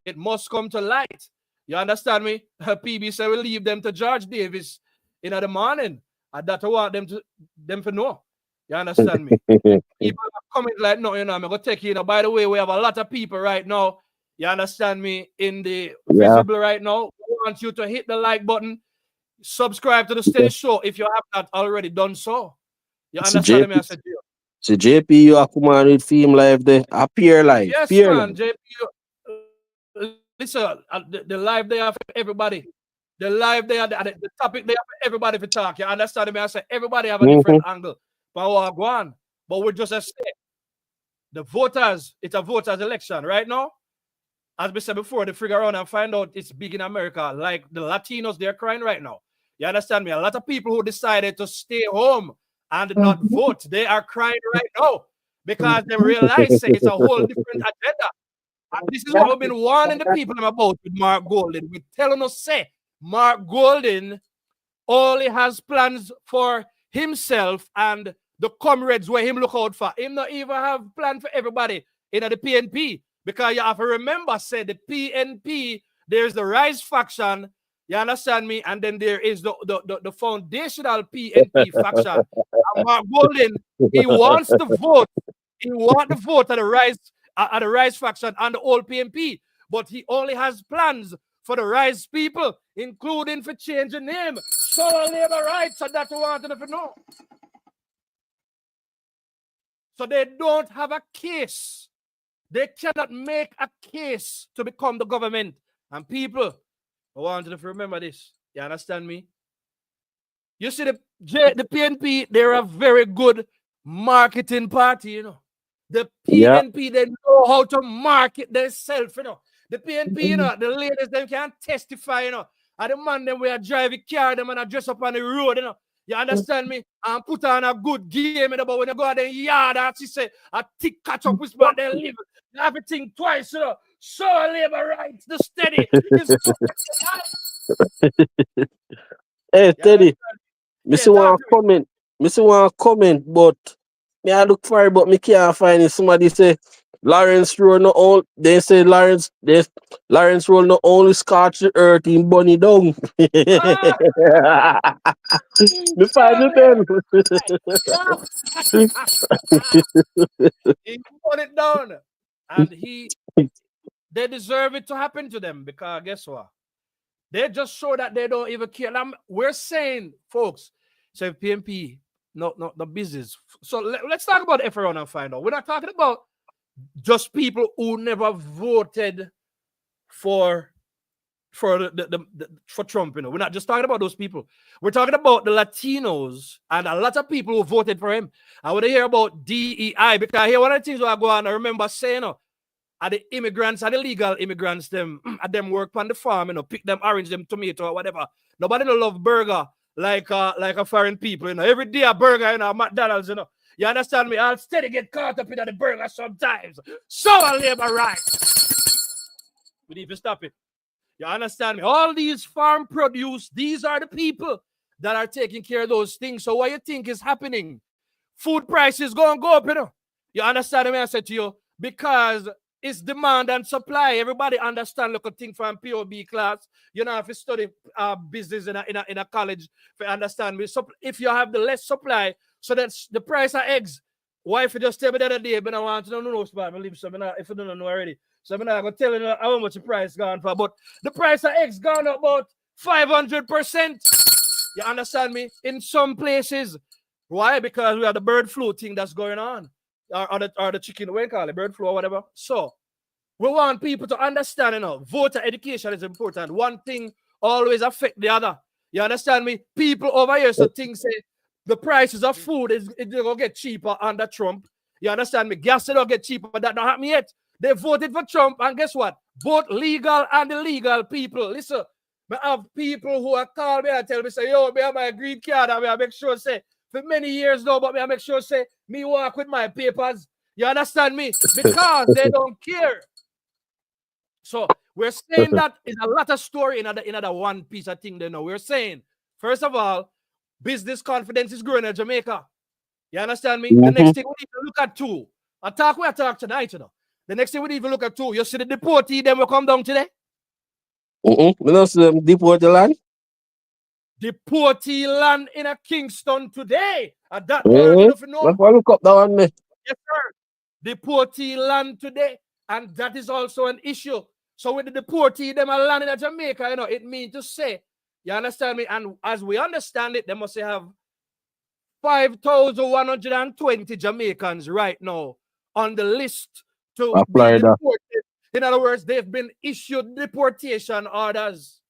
It must come to light. You understand me? PB said we leave them to George Davis in the morning. And that I want them to know. You understand me? People are coming like, no, you know, I'm going to take you. By the way, we have a lot of people right now. You understand me? In the visible right now. We want you to hit the like button. Subscribe to the steady show if you have not already done so. You understand me? I said,
so JP, you are come on with Film Live there. Appear live.
Yes,
Appear
man.
live.
JP, listen, the live there for everybody. The live there, the topic there for everybody to talk. You understand me? I said, everybody have a different angle. But go on. But we're just a say, the voters, it's a voters election right now. As we said before, they figure out and find out it's big in America. Like the Latinos, they're crying right now. You understand me? A lot of people who decided to stay home and not vote, they are crying right now because they realize it's a whole different agenda. And this is what we've been warning the people about with Mark Golden. We're telling us, say, Mark Golden only has plans for himself and the comrades where him look out for. Him not even have plan for everybody in the PNP. Because you have to remember, say, the PNP, there's the Rise faction, you understand me? And then there is the foundational PNP faction. And Mark Golden, he wants to vote. He wants to vote at the Rise faction and the old PNP. But he only has plans for the Rise people, including for changing name. So labor rights, and that's what I wanted to know. So they don't have a case. They cannot make a case to become the government. And people, I want you to remember this. You understand me? You see, the PNP, they're a very good marketing party, you know. The PNP, they know how to market themselves, you know. The PNP, you know, the ladies, they can testify, you know. And the man, them, we are driving car, them, and I dress up on the road, you know. You understand me? And put on a good game, you know, but when you go out the yard, as she say, a tick catch up with spot, they live everything twice, you know. So labor rights, the steady.
Hey, Teddy, Missy want to comment, but me I look for it, but me can't find it. Somebody say Lawrence Rowe no all they say Lawrence Rowe no only scorch the earth in bunny down. Me find it then.
He put it down. And they deserve it to happen to them because guess what? They just show that they don't even care. We're saying, folks, so PNP, no business. So let's talk about F around and find out. We're not talking about just people who never voted for Trump, you know. We're not just talking about those people. We're talking about the Latinos and a lot of people who voted for him. I want to hear about DEI because here one of the things I go on, I remember saying, you know, are the immigrants, are the legal immigrants, them work on the farm, you know, pick them orange, them tomato or whatever. Nobody no love burger like a foreign people, you know. Every day a burger, you know, McDonald's, you know. You understand me? I'll steady get caught up in the burger sometimes. So I labor rights. We need to stop it. You understand me? All these farm produce, these are the people that are taking care of those things. So what you think is happening? Food prices going to go up, you know. You understand me? I said to you, because it's demand and supply. Everybody understand look a thing from POB class. You know, if you study business in a college, if you understand me. So if you have the less supply, So that's the price of eggs. Wife just tell me the other day, but I want to know no spot. I leave some if you don't know already. So I'm not gonna tell you how much the price gone for. But the price of eggs gone up about 500%. You understand me? In some places. Why? Because we have the bird flu thing that's going on. Or the chicken, what you call it, bird flu or whatever. So we want people to understand, voter education is important. One thing always affect the other. You understand me? People over here so things say the prices of food is going to get cheaper under Trump. You understand me? Gas don't get cheaper, but that don't happen yet. They voted for Trump, and guess what? Both legal and illegal people. Listen, I have people who are call me and tell me, say, yo, I have my green card, and I make sure, say, for many years now, but I make sure, say, me walk with my papers. You understand me? Because they don't care. So we're saying that is a lot of story in another one piece of thing they know. We're saying, first of all, business confidence is growing in Jamaica. You understand me? The next thing we need to look at too. I talk tonight, The next thing we need to look at too. You see the deportee, them will come down today?
We don't see them deport the land.
Deportee land in a Kingston today. And that word, if you know.
Let's look up that one, me.
Yes, sir. Deportee land today. And that is also an issue. So with the deportee, them are landing in Jamaica, it means to say, you understand me? And as we understand it, they must have 5,120 Jamaicans right now on the list to be deported. In other words, they've been issued deportation orders.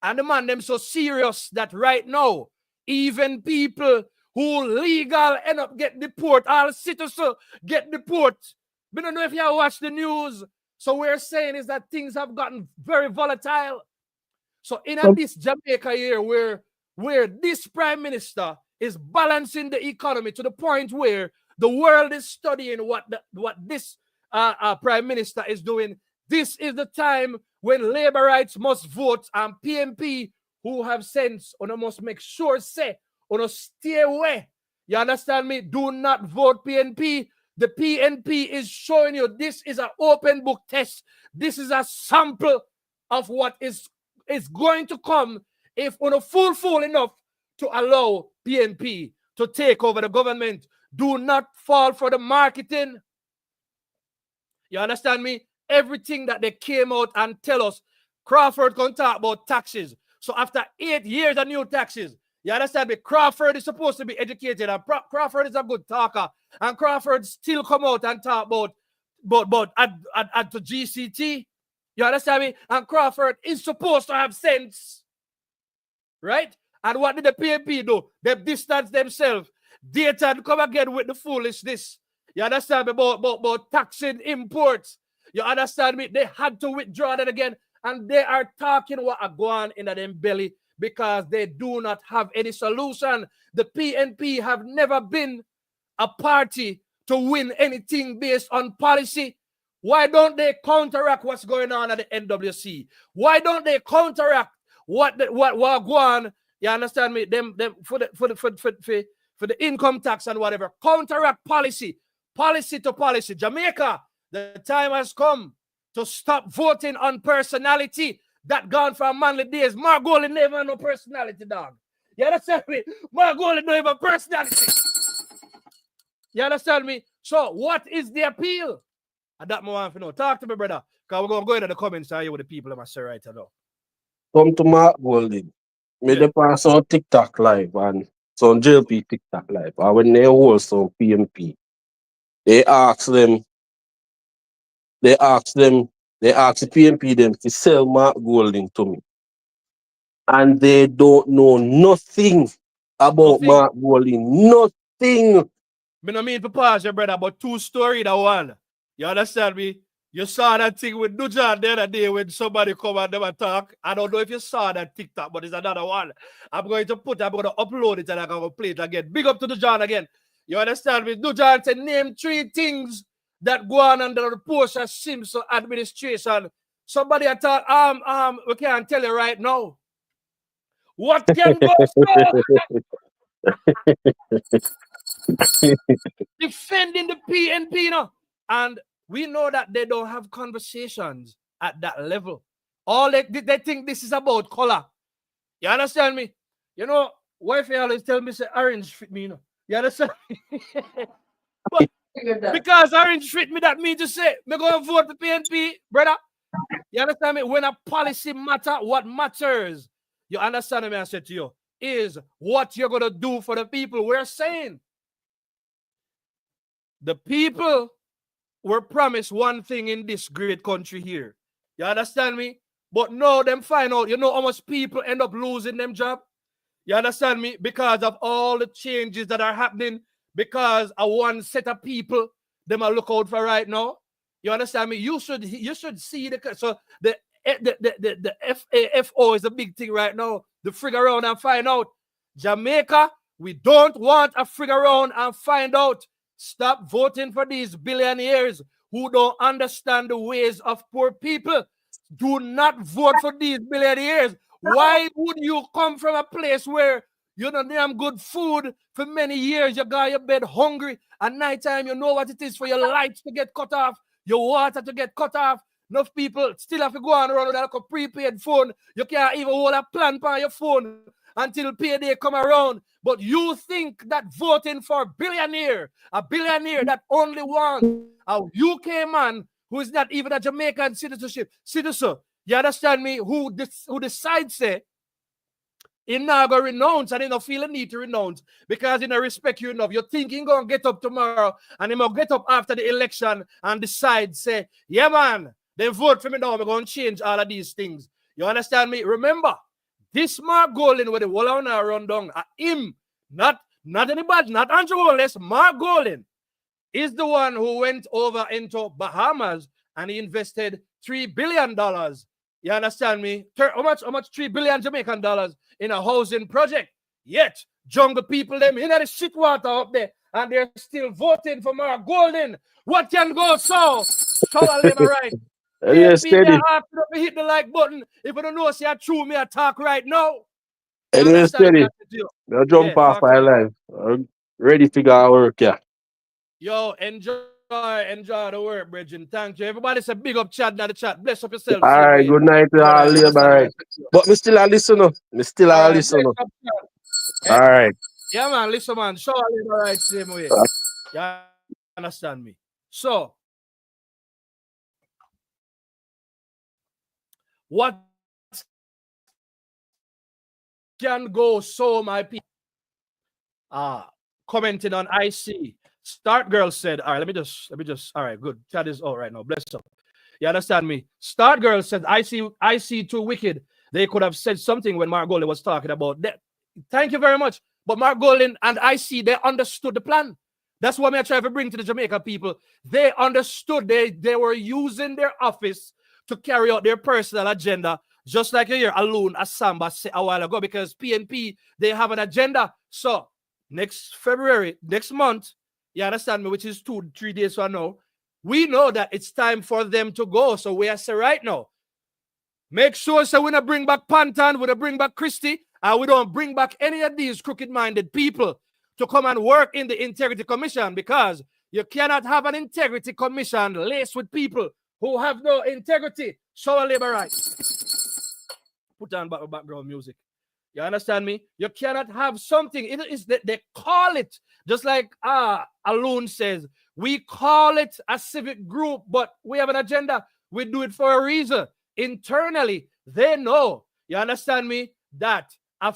And the man, them so serious that right now, even people who legal end up get deported, all citizens get deported. We don't know if you watch the news. So we're saying is that things have gotten very volatile. So in this Jamaica here, where this prime minister is balancing the economy to the point where the world is studying what this prime minister is doing, this is the time when labor rights must vote, and PNP who have sense must make sure say stay away. You understand me? Do not vote PNP. The PNP is showing you this is an open book test. This is a sample of what is going to come if we're fool enough to allow PNP to take over the government. Do not fall for the marketing. You understand me? Everything that they came out and tell us, Crawford can talk about taxes. So after 8 years of new taxes, you understand me? Crawford is supposed to be educated, and Crawford is a good talker. And Crawford still come out and talk about add to GCT. You understand me? And Crawford is supposed to have sense. Right? And what did the PNP do? They distance themselves. Dayton come again with the foolishness. You understand me? About taxing imports. You understand me? They had to withdraw that again. And they are talking what are going in them belly because they do not have any solution. The PNP have never been a party to win anything based on policy. Why don't they counteract what's going on at the NWC? Why don't they counteract what going? You understand me? Them for the income tax and whatever. Counteract policy to policy. Jamaica, the time has come to stop voting on personality. That gone from manly days. Margoli never had no personality, dog. You understand me? Margoli don't have a personality. You understand me? So what is the appeal? And that I want to know. Talk to me, brother. Because we're going to go into the comments and hear what the people are saying right now.
Come to Mark Golding. Me they pass on TikTok live and some JLP TikTok live. And when they hold some PNP, they ask the PNP them to sell Mark Golding to me. And they don't know nothing about Mark Golding. Nothing.
Me no mean to pause your brother, but two story that one. You understand me? You saw that thing with Dujan the other day when somebody come and them talk. I don't know if you saw that TikTok, but it's another one. I'm going to upload it and I'm going to play it again. Big up to Dujan again. You understand me? Dujan said name 3 things that go on under the Portia Simpson administration. Somebody attack we can't tell you right now. What can go defending the PNP, and we know that they don't have conversations at that level. All they think this is about color. You understand me? Wife always tell me say orange fit me, You understand? But because Orange fit me, that means to say, me go and vote for PNP, brother. You understand me? When a policy matter, what matters, you understand me? I said to you, is what you're going to do for the people. We're saying the people were promised one thing in this great country here. You understand me? But no, them find out, you know how much people end up losing them job? You understand me? Because of all the changes that are happening, because of one set of people them are look out for right now. You understand me? You should see the FAFO is a big thing right now. The figure around and find out. Jamaica, we don't want a figure around and find out. Stop voting for these billionaires who don't understand the ways of poor people. Do not vote for these billionaires. Why would you come from a place where you know damn good food for many years? You got your bed hungry. At nighttime, you know what it is for your lights to get cut off, your water to get cut off. Enough people still have to go on around with like a prepaid phone. You can't even hold a plan on your phone until payday come around. But you think that voting for a billionaire that only wants a UK man who is not even a Jamaican citizen, you understand me? Who decides say he not gonna renounce and he don't feel a need to renounce because he don't respect you enough. You're thinking gonna get up tomorrow and he gonna get up after the election and decide, say, yeah man, they vote for me now, I'm gonna change all of these things. You understand me? Remember, this Mark Golding with the wall on our rundown, him, not anybody, not Andrew Holness, Mark Golding is the one who went over into Bahamas and he invested $3 billion. You understand me? How much 3 billion Jamaican dollars in a housing project? Yet, jungle people, them in the shit water up there, and they're still voting for Mark Golding. What can go so? I live right.
Yeah, steady.
Hit the like button. If you don't know, see, I true me attack right now.
Anyway, steady. Now jump off my life. Ready to go out work, yeah.
Yo, enjoy the work, Bridget. Thank you. Everybody say big up chat in the chat. Bless up yourself.
All right, good night to all labor. Right. But me still a listener. All right.
Yeah, man, listen, man. Show all labor right same way. You understand me? So, what can go so, my people? Commenting on IC. Start Girl said, all right, let me just, all right, good. Chat is all right now. Bless up. You understand me? Start Girl said, I see too wicked. They could have said something when Mark Golding was talking about that. Thank you very much. But Mark Golding and IC, they understood the plan. That's what I try to bring to the Jamaica people. They understood. They were using their office to carry out their personal agenda, just like you hear Alun Asamba say a while ago, because PNP, they have an agenda. So, next February, next month, you understand me, which is 2-3 days from now, we know that it's time for them to go. So we are saying right now, make sure so we don't bring back Pantan, we don't bring back Christie, and we don't bring back any of these crooked-minded people to come and work in the Integrity Commission, because you cannot have an Integrity Commission laced with people who have no integrity. Show a labor rights. Put on background music. You understand me? You cannot have something. It is that they call it, just like Alun says, we call it a civic group, but we have an agenda. We do it for a reason. Internally, they know, you understand me, that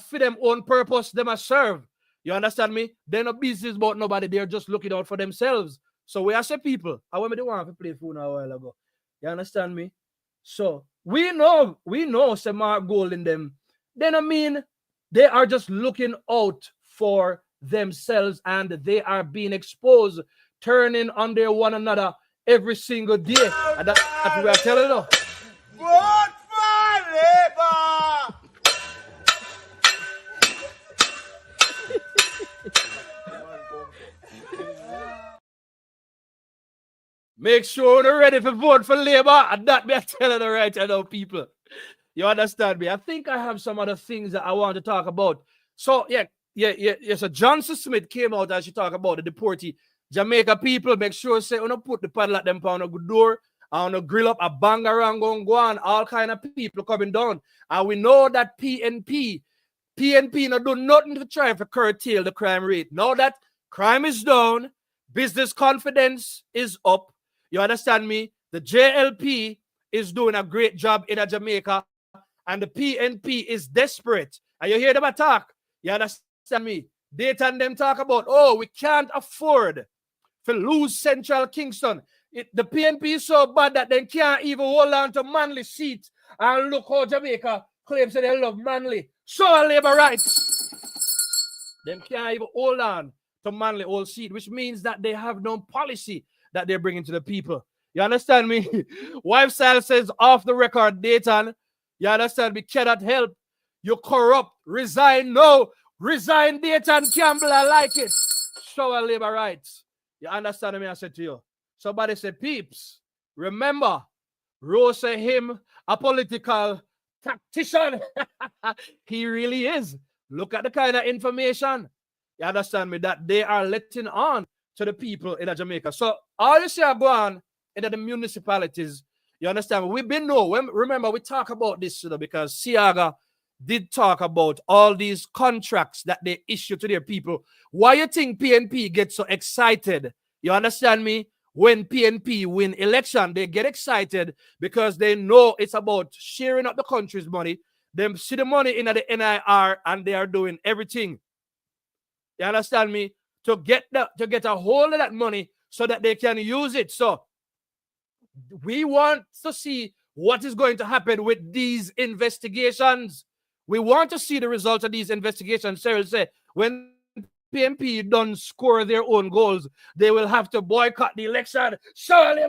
for them own purpose, they must serve. You understand me? They're not business about nobody. They're just looking out for themselves. So we are say people. I want me to want to play phone a while ago. You understand me? So we know, say Mark Golding them. Then I mean, they are just looking out for themselves and they are being exposed, turning on their one another every single day. And that's what we are telling them.
Vote for Labour!
Make sure they're ready for vote for Labour. And that me telling the right now, people. You understand me? I think I have some other things that I want to talk about. So, yeah. So Johnson Smith came out as she talk about the deportee. Jamaica people, make sure say, you know, put the paddle at them on a good door, on a grill up, a bang around, go on, all kind of people coming down. And we know that PNP not do nothing to try to curtail the crime rate. Now that Crime is down. Business confidence is up. You understand me? The JLP is doing a great job in Jamaica, and the PNP is desperate. And you hear them attack. You understand me? Dayton them talk about, oh, we can't afford to lose Central Kingston. The PNP is so bad that they can't even hold on to Manly seat. And look how Jamaica claims that they love Manly. So are labor rights. They can't even hold on to Manly old seat, which means that they have no policy that they're bringing to the people. You understand me? Wifestyle says off the record, Dayton. You understand me? Cannot help. You corrupt. Resign. No. Resign, Dayton Campbell. I like it. Show our labor rights. You understand me? I said to you. Somebody said, peeps, remember, Rowe said him a political tactician. He really is. Look at the kind of information, you understand me, that they are letting on to the people in Jamaica. So all you see are going into the municipalities, you understand me? We've been remember, we talk about this, because Siaga did talk about all these contracts that they issue to their people. Why you think PNP gets so excited? You understand me? When PNP win election, they get excited because they know it's about sharing up the country's money. They see the money in the NIR and they are doing everything. You understand me? To get a hold of that money so that they can use it. So we want to see what is going to happen with these investigations. We want to see the results of these investigations. Cyril said, when PNP don't score their own goals, they will have to boycott the election. Surely.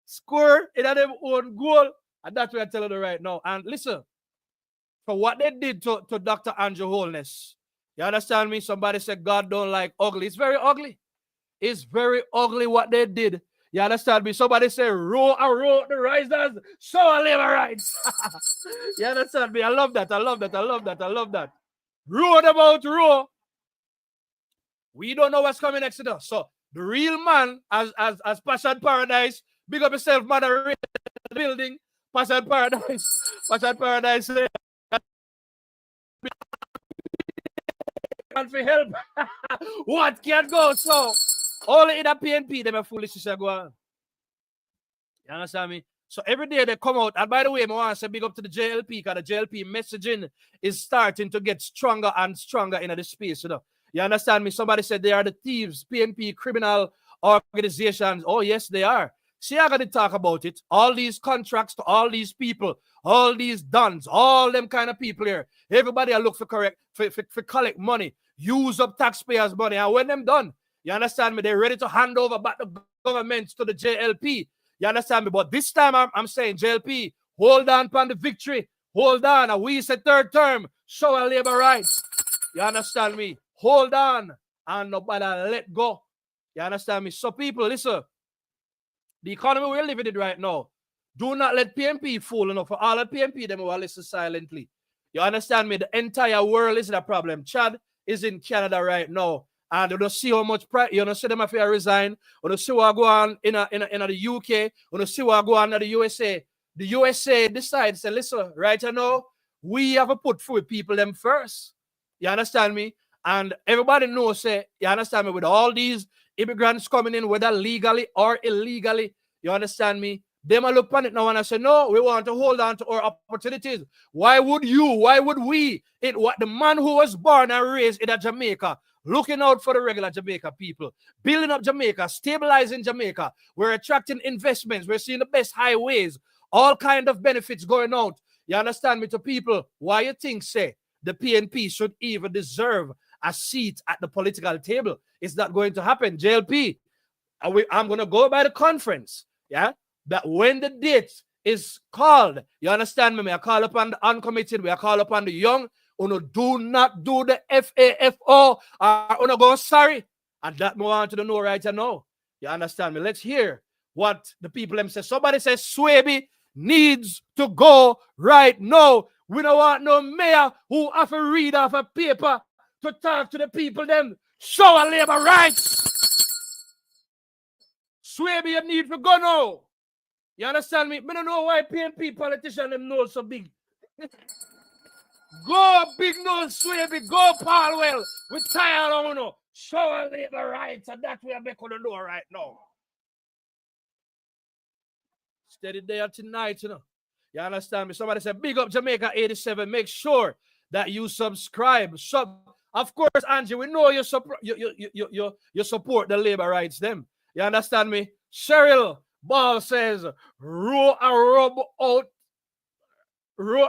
Score in their own goal. And that's what I'm telling you right now. And listen, for what they did to Dr. Andrew Holness, you understand me? Somebody said God don't like ugly. It's very ugly. It's very ugly what they did. You understand me? Somebody say, row the risers, so I labor rights. You understand me? I love that. I love that. I love that. I love that. Row about row. We don't know what's coming next to us. So the real man, as Passion Paradise, big up yourself, mother building, Passion Paradise. Passion Paradise. And for help. What can go? So only in a PNP, them are foolish to go on. You understand me? So every day they come out, and by the way, I want to say big up to the JLP, because the JLP messaging is starting to get stronger and stronger in the space. You understand me? Somebody said they are the thieves, PNP criminal organizations. Oh, yes, they are. See, I got to talk about it. All these contracts to all these people, all these dons, all them kind of people here. Everybody I look for collect money, use up taxpayers' money, and when them done, you understand me? They're ready to hand over back the government to the JLP. You understand me? But this time I'm saying, JLP, hold on upon the victory. Hold on. And we said third term, show our labor rights. You understand me? Hold on. And nobody let go. You understand me? So people, listen. The economy we're living in right now, do not let PNP fool enough. For all the PNP, them will listen silently. You understand me? The entire world is the problem. Chad is in Canada right now. And you don't see how much pride, you don't see them if you resign. You don't see what go on in the UK. You don't see what go on in the USA. The USA decides, say, listen, right now, we have to put food people them first. You understand me? And everybody knows, say, you understand me, with all these immigrants coming in, whether legally or illegally, you understand me? They might look on it now and I say, no, we want to hold on to our opportunities. Why would we? The man who was born and raised in Jamaica, looking out for the regular Jamaica people, building up Jamaica, stabilizing Jamaica. We're attracting investments. We're seeing the best highways, all kind of benefits going out. You understand me, to people? Why you think, say, the PNP should even deserve a seat at the political table? It's not going to happen. JLP, I'm going to go by the conference, yeah? That when the date is called, you understand me? I call upon the uncommitted, we call upon the young. Do not do the FAFO or go sorry. And that I want to know right now. You understand me? Let's hear what the people them say. Somebody says Swaby needs to go right now. We don't want no mayor who have to read off a paper to talk to the people them. Show our labor rights. Swaby, you need to go now. You understand me? I don't know why PNP politicians them know so big. Go Big Nose Swaby, go Palwell. We tired of no. Show our labor rights, and that's what we are making to do right now. Steady there tonight, you know. You understand me? Somebody said, big up Jamaica 87. Make sure that you subscribe. Of course, Angie, we know you support the labor rights, them. You understand me? Cheryl Ball says, row a rub out. Row,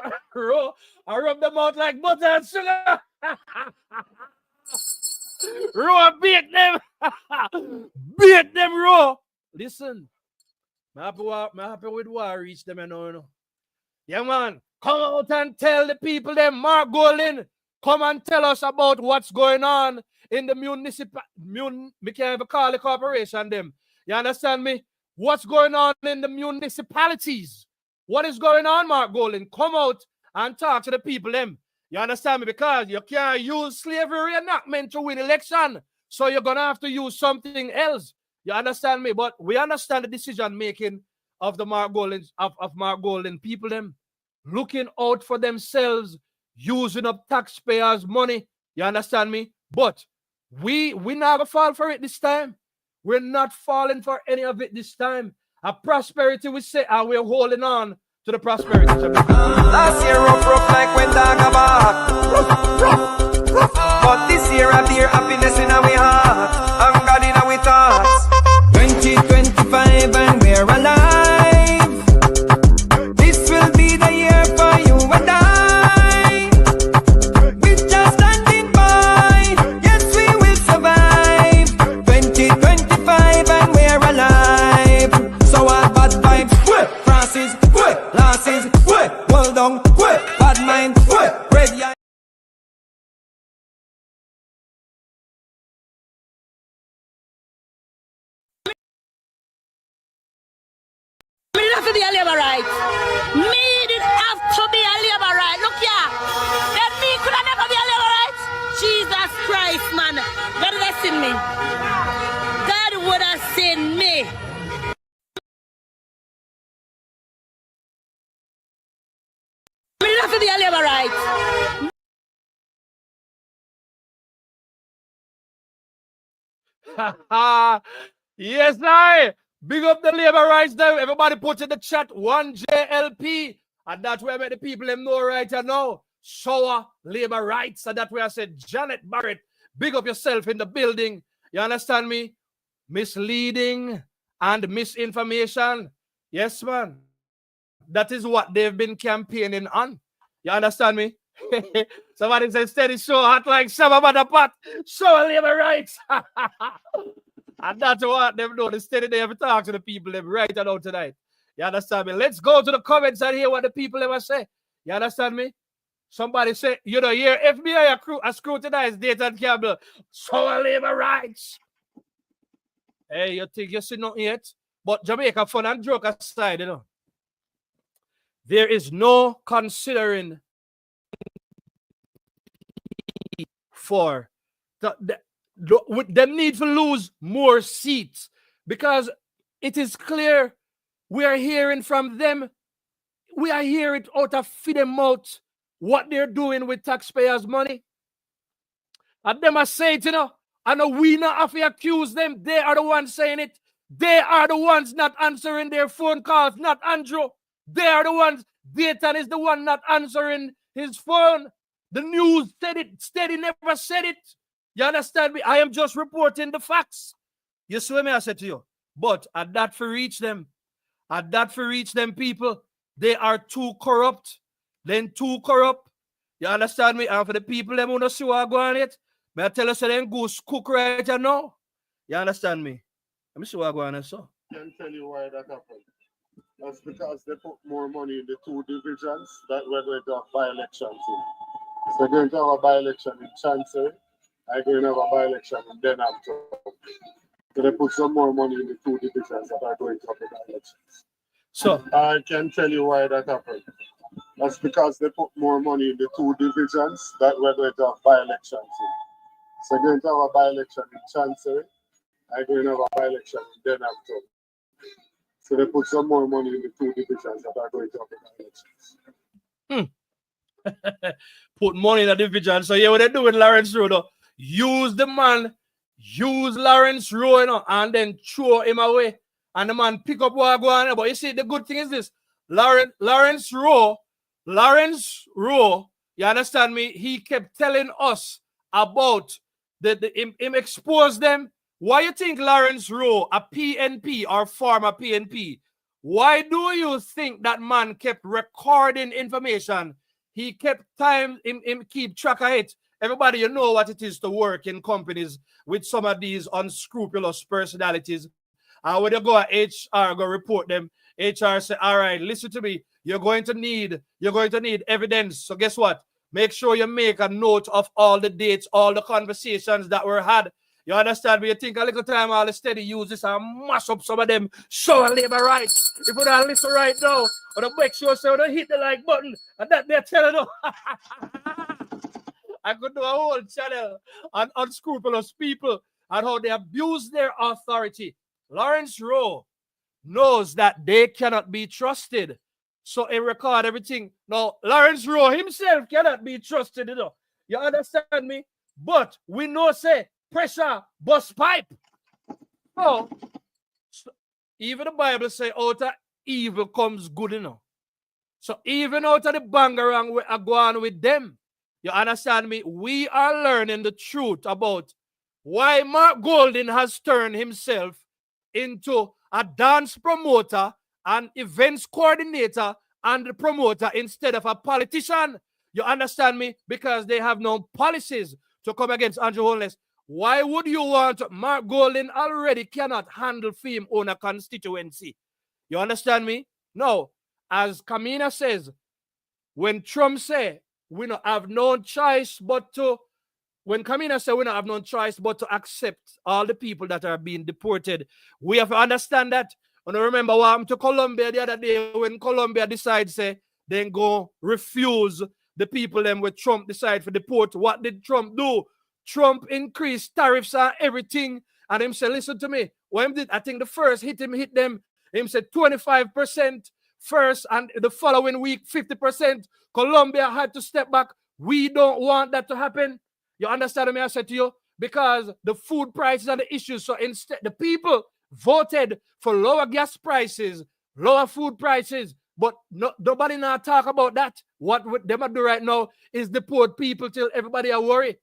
I rub them out like butter and sugar. Row, beat them. Beat them, row. Listen, I'm happy with what I reach them, you know. Yeah, man, come out and tell the people them, Mark Golden, come and tell us about what's going on in the municipal, we can't even call the corporation them. You understand me? What's going on in the municipalities? What is going on, Mark Golden? Come out and talk to the people them. You understand me? Because you can't use slavery enactment to win election. So you're going to have to use something else. You understand me? But we understand the decision making of the Mark Golden, of Mark Golden people them. Looking out for themselves, using up taxpayers' money. You understand me? But we never fall for it this time. We're not falling for any of it this time. A prosperity we say, and we're holding on to the prosperity.
Last year rough like when dog back. But this year I beer happiness in our heart, and God in our thoughts. 2025 and we're alive. This will be the year for you and I. We're just standing by. Yes, we will survive. 2025 and we're alive. So our bad vibes, crosses, losses, hold on, bad mind, red eye.
Me didn't have to be a labor right. Me didn't have to be a labor right. Look here. Then me could have never be a labor right. Jesus Christ, man. God would have seen me. God would have seen me. Me didn't have to be a labor right.
Yes, I. Big up the labor rights there. Everybody put in the chat one JLP. And that's where I make the people them know right now. Shower labor rights. And that's where I said, Janet Barrett, big up yourself in the building. You understand me? Misleading and misinformation. Yes, man. That is what they've been campaigning on. You understand me? Somebody said steady show hot like Shabba Bada Pot. Show labor rights. And that's what they've done. They steady they have to talk to the people them right about tonight. You understand me? Let's go to the comments and hear what the people ever say. You understand me? Somebody say, you know, here FBI scrutinize Dayton Campbell. Show labor rights. Hey, you think you see nothing yet? But Jamaica, fun and joke aside, you know. There is no considering for them need to lose more seats, because it is clear we are hearing from them. We are hearing out of them mouth what they're doing with taxpayers' money. And them are saying, you know, and we not have to accuse them. They are the ones saying it. They are the ones not answering their phone calls, not Andrew. They are the ones. Dayton is the one not answering his phone. The news said it, steady never said it. You understand me? I am just reporting the facts. You see what I said to you? But at that for reach them, people, they are too corrupt. Then too corrupt. You understand me? And for the people them who don't see what going on yet, may I tell you so then goose cook right now. You understand me? Let me see what going on, so.
I can tell you why that happened. That's because they put more money in the two divisions that we're going to have by-elections in. So we're going to have a by-election in Chancery. I'm going to have a by-election in Denhampton. So they put some more money in the two divisions that are going to have the by-elections.
So
I can tell you why that happened. That's because they put more money in the two divisions that we're going to have by-elections in. So we're going to have a by-election in Chancery. I'm going to have a by-election in Denhampton. So they put some more money in the two divisions that are going to have the by-elections.
Put money in the division. So yeah, what they do with Lawrence Rowe, though, use the man, use Lawrence Rowe, you know, and then throw him away. And the man pick up what go on. But you see, the good thing is this. Lawrence Rowe, you understand me? He kept telling us about him expose them. Why you think Lawrence Rowe, a PNP or former PNP, why do you think that man kept recording information? He kept him keep track of it. Everybody, you know what it is to work in companies with some of these unscrupulous personalities. And when you go at HR, go report them. HR say, all right, listen to me. You're going to need evidence. So guess what? Make sure you make a note of all the dates, all the conversations that were had. You understand me? You think a little time all the steady use this and mash up some of them show and labor rights. If you don't listen right now, or the make sure so don't hit the like button, and that they're telling them. I could do a whole channel on unscrupulous people and how they abuse their authority. Lawrence Rowe knows that they cannot be trusted. So he record everything. Now, Lawrence Rowe himself cannot be trusted, you know. You understand me? But we know, say, pressure bust pipe. So even the Bible say, out of evil comes good, you know. So even out of the bangarang we are going with them. You understand me? We are learning the truth about why Mark Golding has turned himself into a dance promoter, an events coordinator, and the promoter instead of a politician. You understand me? Because they have no policies to come against Andrew Holness. Why would you want Mark Golding already cannot handle film owner constituency? You understand me? No. As Kamina says, when Trump say we don't have no choice but to, when Kamina said we don't have no choice but to accept all the people that are being deported, we have to understand that. And I remember what happened to Colombia the other day when Colombia decides say then go refuse the people them with Trump decide for deport. What did Trump do? Trump increased tariffs on everything. And him said, listen to me. When did I think the first hit them, him said 25% first, and the following week 50%. Colombia had to step back. We don't want that to happen. You understand me? I said to you, because the food prices are the issue. So instead, the people voted for lower gas prices, lower food prices, but nobody now talk about that. What them do right now is deport people till everybody are worried.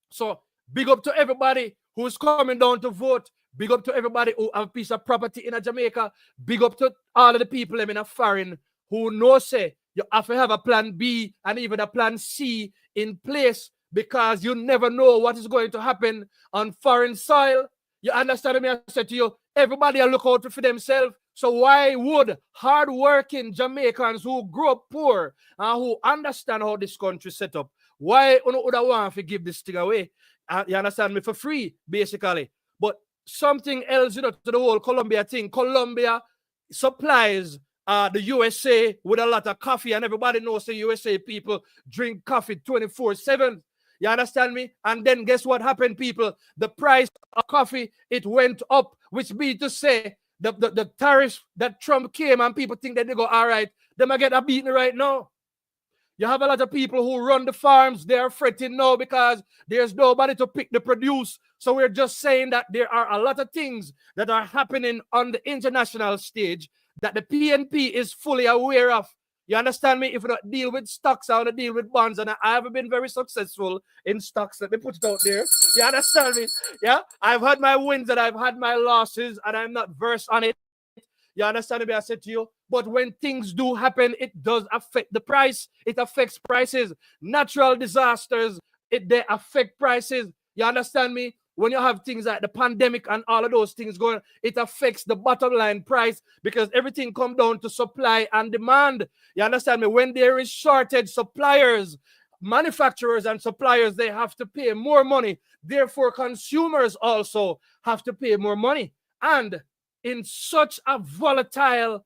So big up to everybody who's coming down to vote. Big up to everybody who have a piece of property in Jamaica. Big up to all of the people in a foreign who know say you have to have a plan B and even a plan C in place, because you never know what is going to happen on foreign soil. You understand me? I said to you, everybody will look out for themselves. So why would hard-working Jamaicans who grew up poor and who understand how this country is set up, why would I want to give this thing away? You understand me? For free, basically. But something else, you know, to the whole Colombia thing. Colombia supplies the USA with a lot of coffee, and everybody knows the USA people drink coffee 24/7. You understand me? And then guess what happened, people? The price of coffee, it went up, which means to say the tariff that Trump came and people think that they go, all right, them are getting beaten right now. You have a lot of people who run the farms. They're fretting now because there's nobody to pick the produce. So we're just saying that there are a lot of things that are happening on the international stage that the PNP is fully aware of. You understand me? If you don't deal with stocks, I want to deal with bonds. And I haven't been very successful in stocks. Let me put it out there. You understand me? Yeah? I've had my wins and I've had my losses, and I'm not versed on it. You understand me? I said to you. But when things do happen, it does affect the price. It affects prices. Natural disasters, they affect prices. You understand me? When you have things like the pandemic and all of those things going, it affects the bottom line price, because everything comes down to supply and demand. You understand me? When there is shortage, suppliers, manufacturers and suppliers, they have to pay more money. Therefore, consumers also have to pay more money. And in such a volatile,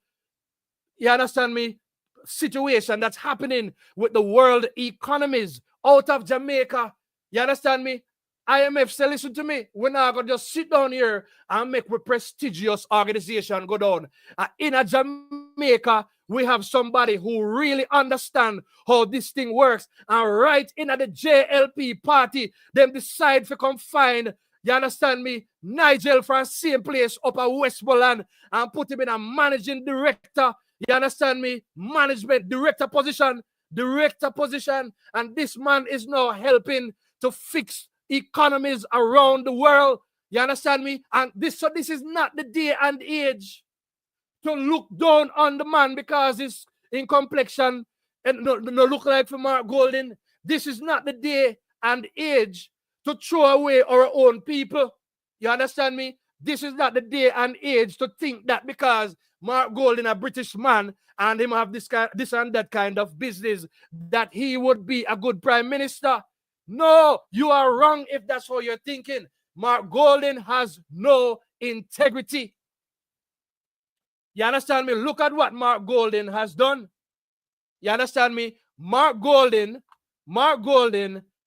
you understand me, situation that's happening with the world economies out of Jamaica, you understand me? IMF say, listen to me, we're not going to just sit down here and make a prestigious organization go down. In Jamaica, we have somebody who really understand how this thing works. And right in at the JLP party, them decide to confine, you understand me, Nigel from same place up at Westmoreland and put him in a managing director, you understand me, management director position, and this man is now helping to fix economies around the world. You understand me? And this is not the day and age to look down on the man because it's in complexion and no look like for Mark Golden. This is not the day and age to throw away our own people. You understand me? This is not the day and age to think that because Mark Golden, a British man, and him have this and that kind of business, that he would be a good prime minister. No, you are wrong if that's how you're thinking. Mark Golden has no integrity. You understand me? Look at what Mark Golden has done. You understand me? Mark Golden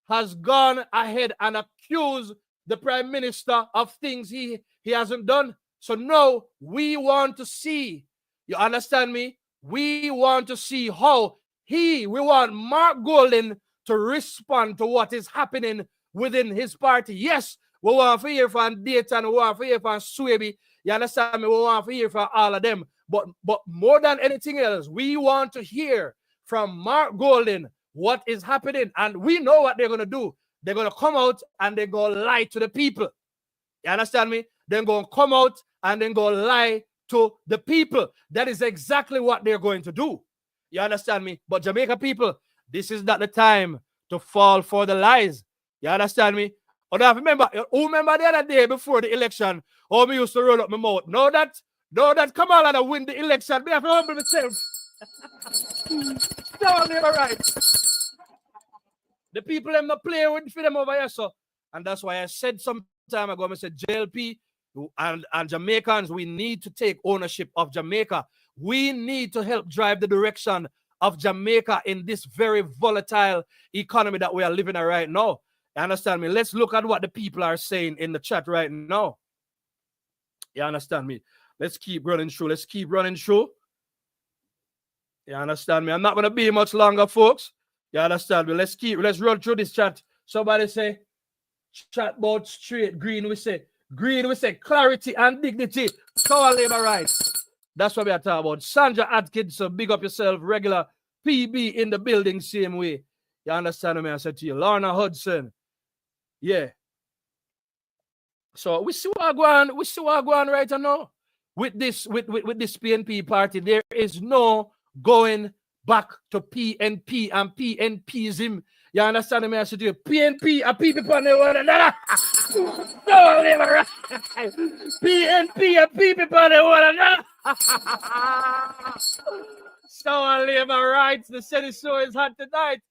has gone ahead and accused the prime minister of things he hasn't done. So now we want to see, you understand me? We want to see how we want Mark Golden to respond to what is happening within his party. Yes, we want to hear from Dayton, we want to hear from Swaby. You understand me? We want to hear from all of them. But more than anything else, we want to hear from Mark Golden what is happening. And we know what they're going to do. They're going to come out and they're going to lie to the people. You understand me? They're going to come out and then go lie to the people. That is exactly what they're going to do. You understand me? But Jamaica people, this is not the time to fall for the lies. You understand me? Or remember the other day before the election, how me used to roll up my mouth. Know that Kamala and win the election. Me have to humble myself. All right. The people them not play with for them over here, so. And that's why I said some time ago, I said JLP and Jamaicans, we need to take ownership of Jamaica. We need to help drive the direction of Jamaica in this very volatile economy that we are living in right now. You understand me? Let's look at what the people are saying in the chat right now. You understand me? Let's keep running through. You understand me? I'm not going to be much longer, folks. You understand me? Let's run through this chat. Somebody say, chat about straight. Green, we say clarity and dignity. Our labor rights. That's what we are talking about. Sandra Atkinson, big up yourself. Regular PB in the building, same way. You understand me? I said to you. Lorna Hudson. Yeah. So we see what going on right now. With this PNP party, there is no going back to PNP and PNPism. You understand me? I said to you, PNP and people on the one another. PNP and people on the one another. So labor rights. The Senate show is hot tonight.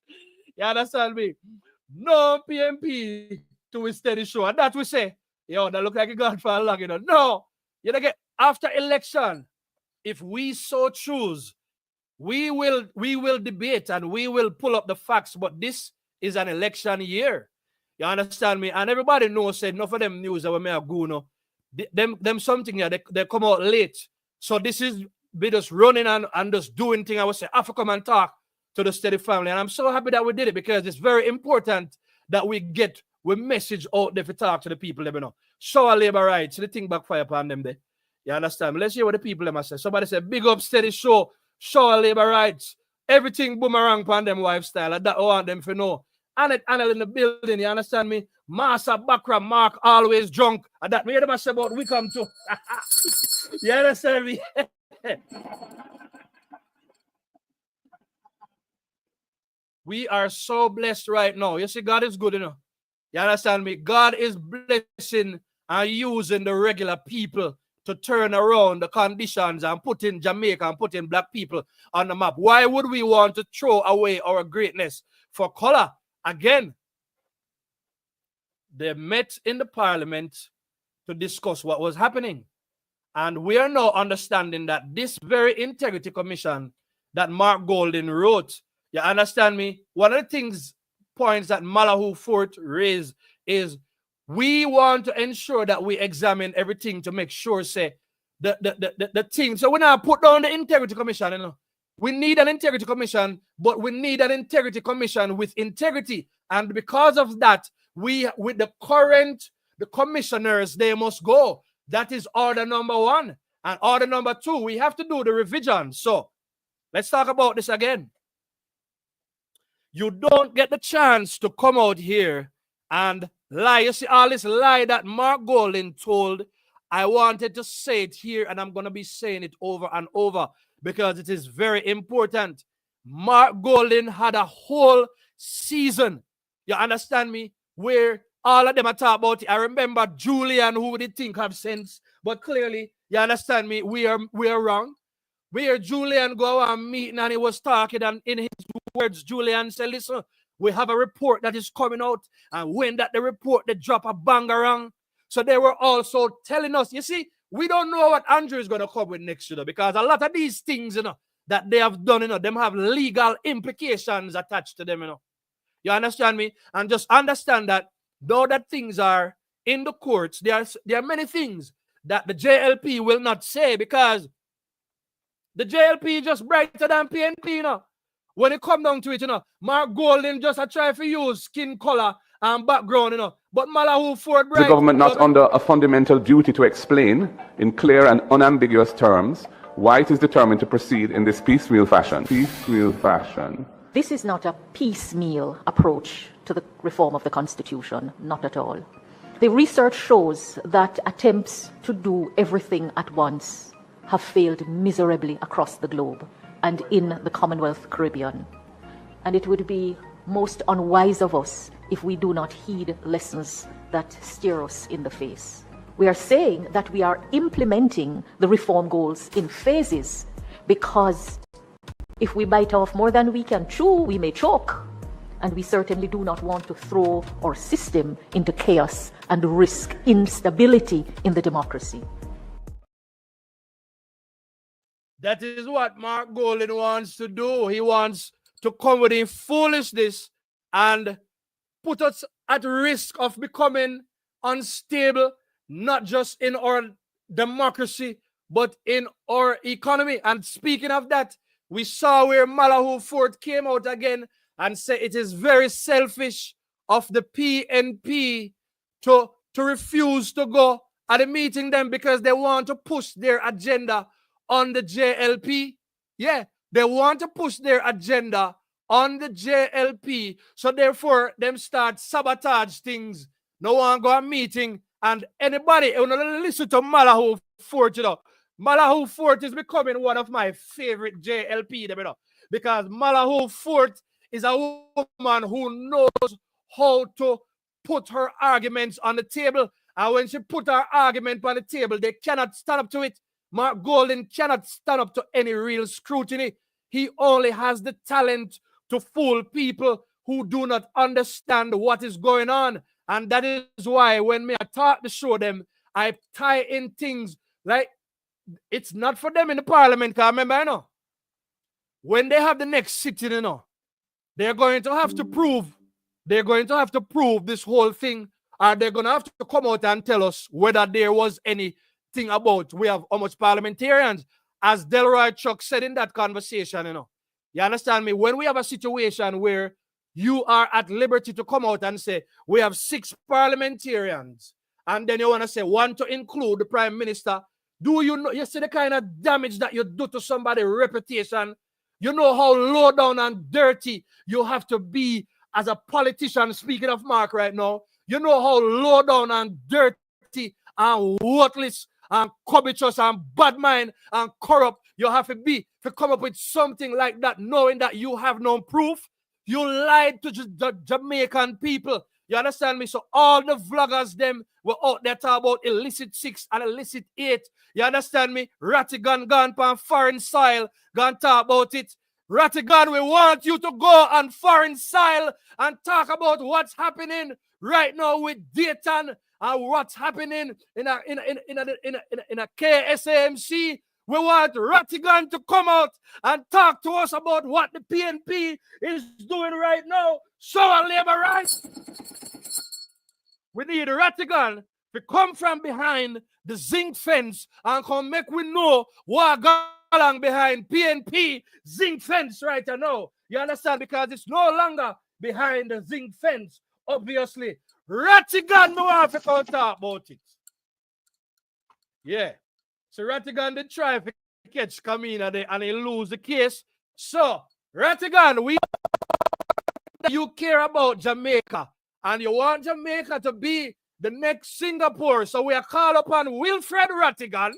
You understand me? No PNP to a steady show. And that we say, yo, that look like a god for a long, you know. No. You know, after election, if we so choose, we will debate and we will pull up the facts, but this is an election year. You understand me? And everybody knows, said, enough of them news that we may have go, no. Them something here, they come out late. So this is be just running and just doing things. I would say, I have to come and talk to the steady family. And I'm so happy that we did it because it's very important that we message out there to talk to the people, you know. Show our labor rights. So the thing backfire upon them there. You understand? Let's hear what the people them say. Somebody said, big up steady show our labor rights. Everything boomerang upon them lifestyle. That I want them to know. And in the building, you understand me? Master Bakra Mark always drunk. And that me hear them say about we come to. You understand me? We are so blessed right now. You see, God is good, you know. You understand me? God is blessing and using the regular people to turn around the conditions and put in Jamaica and put in black people on the map. Why would we want to throw away our greatness for color? Again, they met in the parliament to discuss what was happening. And we are now understanding that this very integrity commission that Mark Golden wrote, you understand me? One of the points that Malahoo Fort raised is we want to ensure that we examine everything to make sure, say, the thing. So when I put down the integrity commission, you know, We need an integrity commission, but we need an integrity commission with integrity. And because of that, with the commissioners, they must go. That is order number 1. And order number 2, we have to do the revision. So let's talk about this again. You don't get the chance to come out here and lie. You see all this lie that Mark Golding told. I wanted to say it here, and I'm going to be saying it over and over because it is very important. Mark Golding had a whole season, you understand me, where all of them are talking about it. I remember Julian, who did think have sense, but clearly, you understand me, we are wrong. Where Julian go a meeting and he was talking, and in his words, Julian said, listen, we have a report that is coming out, and when that the report, they drop a bang around. So they were also telling us, you see, we don't know what Andrew is going to come with next year, because a lot of these things, that they have done, them have legal implications attached to them, You understand me? And just understand that though that things are in the courts, there are many things that the JLP will not say, because the JLP is just brighter than PNP, When it come down to it, Mark Golding just a try to use skin color and background, But Malahoo Ford bright.
The government not under a fundamental duty to explain in clear and unambiguous terms why it is determined to proceed in this piecemeal fashion.
This is not a piecemeal approach to the reform of the Constitution, not at all. The research shows that attempts to do everything at once have failed miserably across the globe and in the Commonwealth Caribbean. And it would be most unwise of us if we do not heed lessons that stare us in the face. We are saying that we are implementing the reform goals in phases, because if we bite off more than we can chew, we may choke. And we certainly do not want to throw our system into chaos and risk instability in the democracy.
That is what Mark Golding wants to do. He wants to come with in foolishness and put us at risk of becoming unstable, not just in our democracy, but in our economy. And speaking of that, we saw where Malahoo Ford came out again and said it is very selfish of the PNP to refuse to go at a meeting them because they want to push their agenda on the JLP. Yeah, they want to push their agenda on the JLP. So therefore, them start sabotage things. No one go a meeting, and anybody who listen to Malahoo Fort, Malahoo Fort is becoming one of my favorite JLP, because Malahoo Fort is a woman who knows how to put her arguments on the table. And when she put her argument on the table, they cannot stand up to it. Mark Golding cannot stand up to any real scrutiny. He only has the talent to fool people who do not understand what is going on. And that is why when I talk to show them, I tie in things like it's not for them in the parliament. Because remember, when they have the next sitting, they're going to have to prove this whole thing, or they're going to have to come out and tell us whether there was anything about we have how much parliamentarians. As Delroy Chuck said in that conversation, you understand me? When we have a situation where you are at liberty to come out and say, we have 6 parliamentarians, and then you want to say, one to include the prime minister, do you know, you see the kind of damage that you do to somebody's reputation? You know how low down and dirty you have to be as a politician, speaking of Mark right now. You know how low down and dirty and worthless and covetous and bad mind and corrupt you have to be to come up with something like that, knowing that you have no proof. You lied to the Jamaican people. You understand me? So all the vloggers, them were out there talking about illicit 6 and illicit 8. You understand me? Rattigan gone on foreign soil, gone talk about it. Rattigan, we want you to go on foreign soil and talk about what's happening right now with Dayton and what's happening in a KSAMC. We want Rattigan to come out and talk to us about what the PNP is doing right now. So our labor rights. We need Rattigan to come from behind the zinc fence and come make we know what going along behind PNP zinc fence right now. You understand? Because it's no longer behind the zinc fence, obviously. Rattigan, me want to come talk about it. Yeah. So Rattigan did try to catch Kamina and he lose the case. So, Rattigan, you care about Jamaica and you want Jamaica to be the next Singapore. So we are called upon Wilfred Rattigan.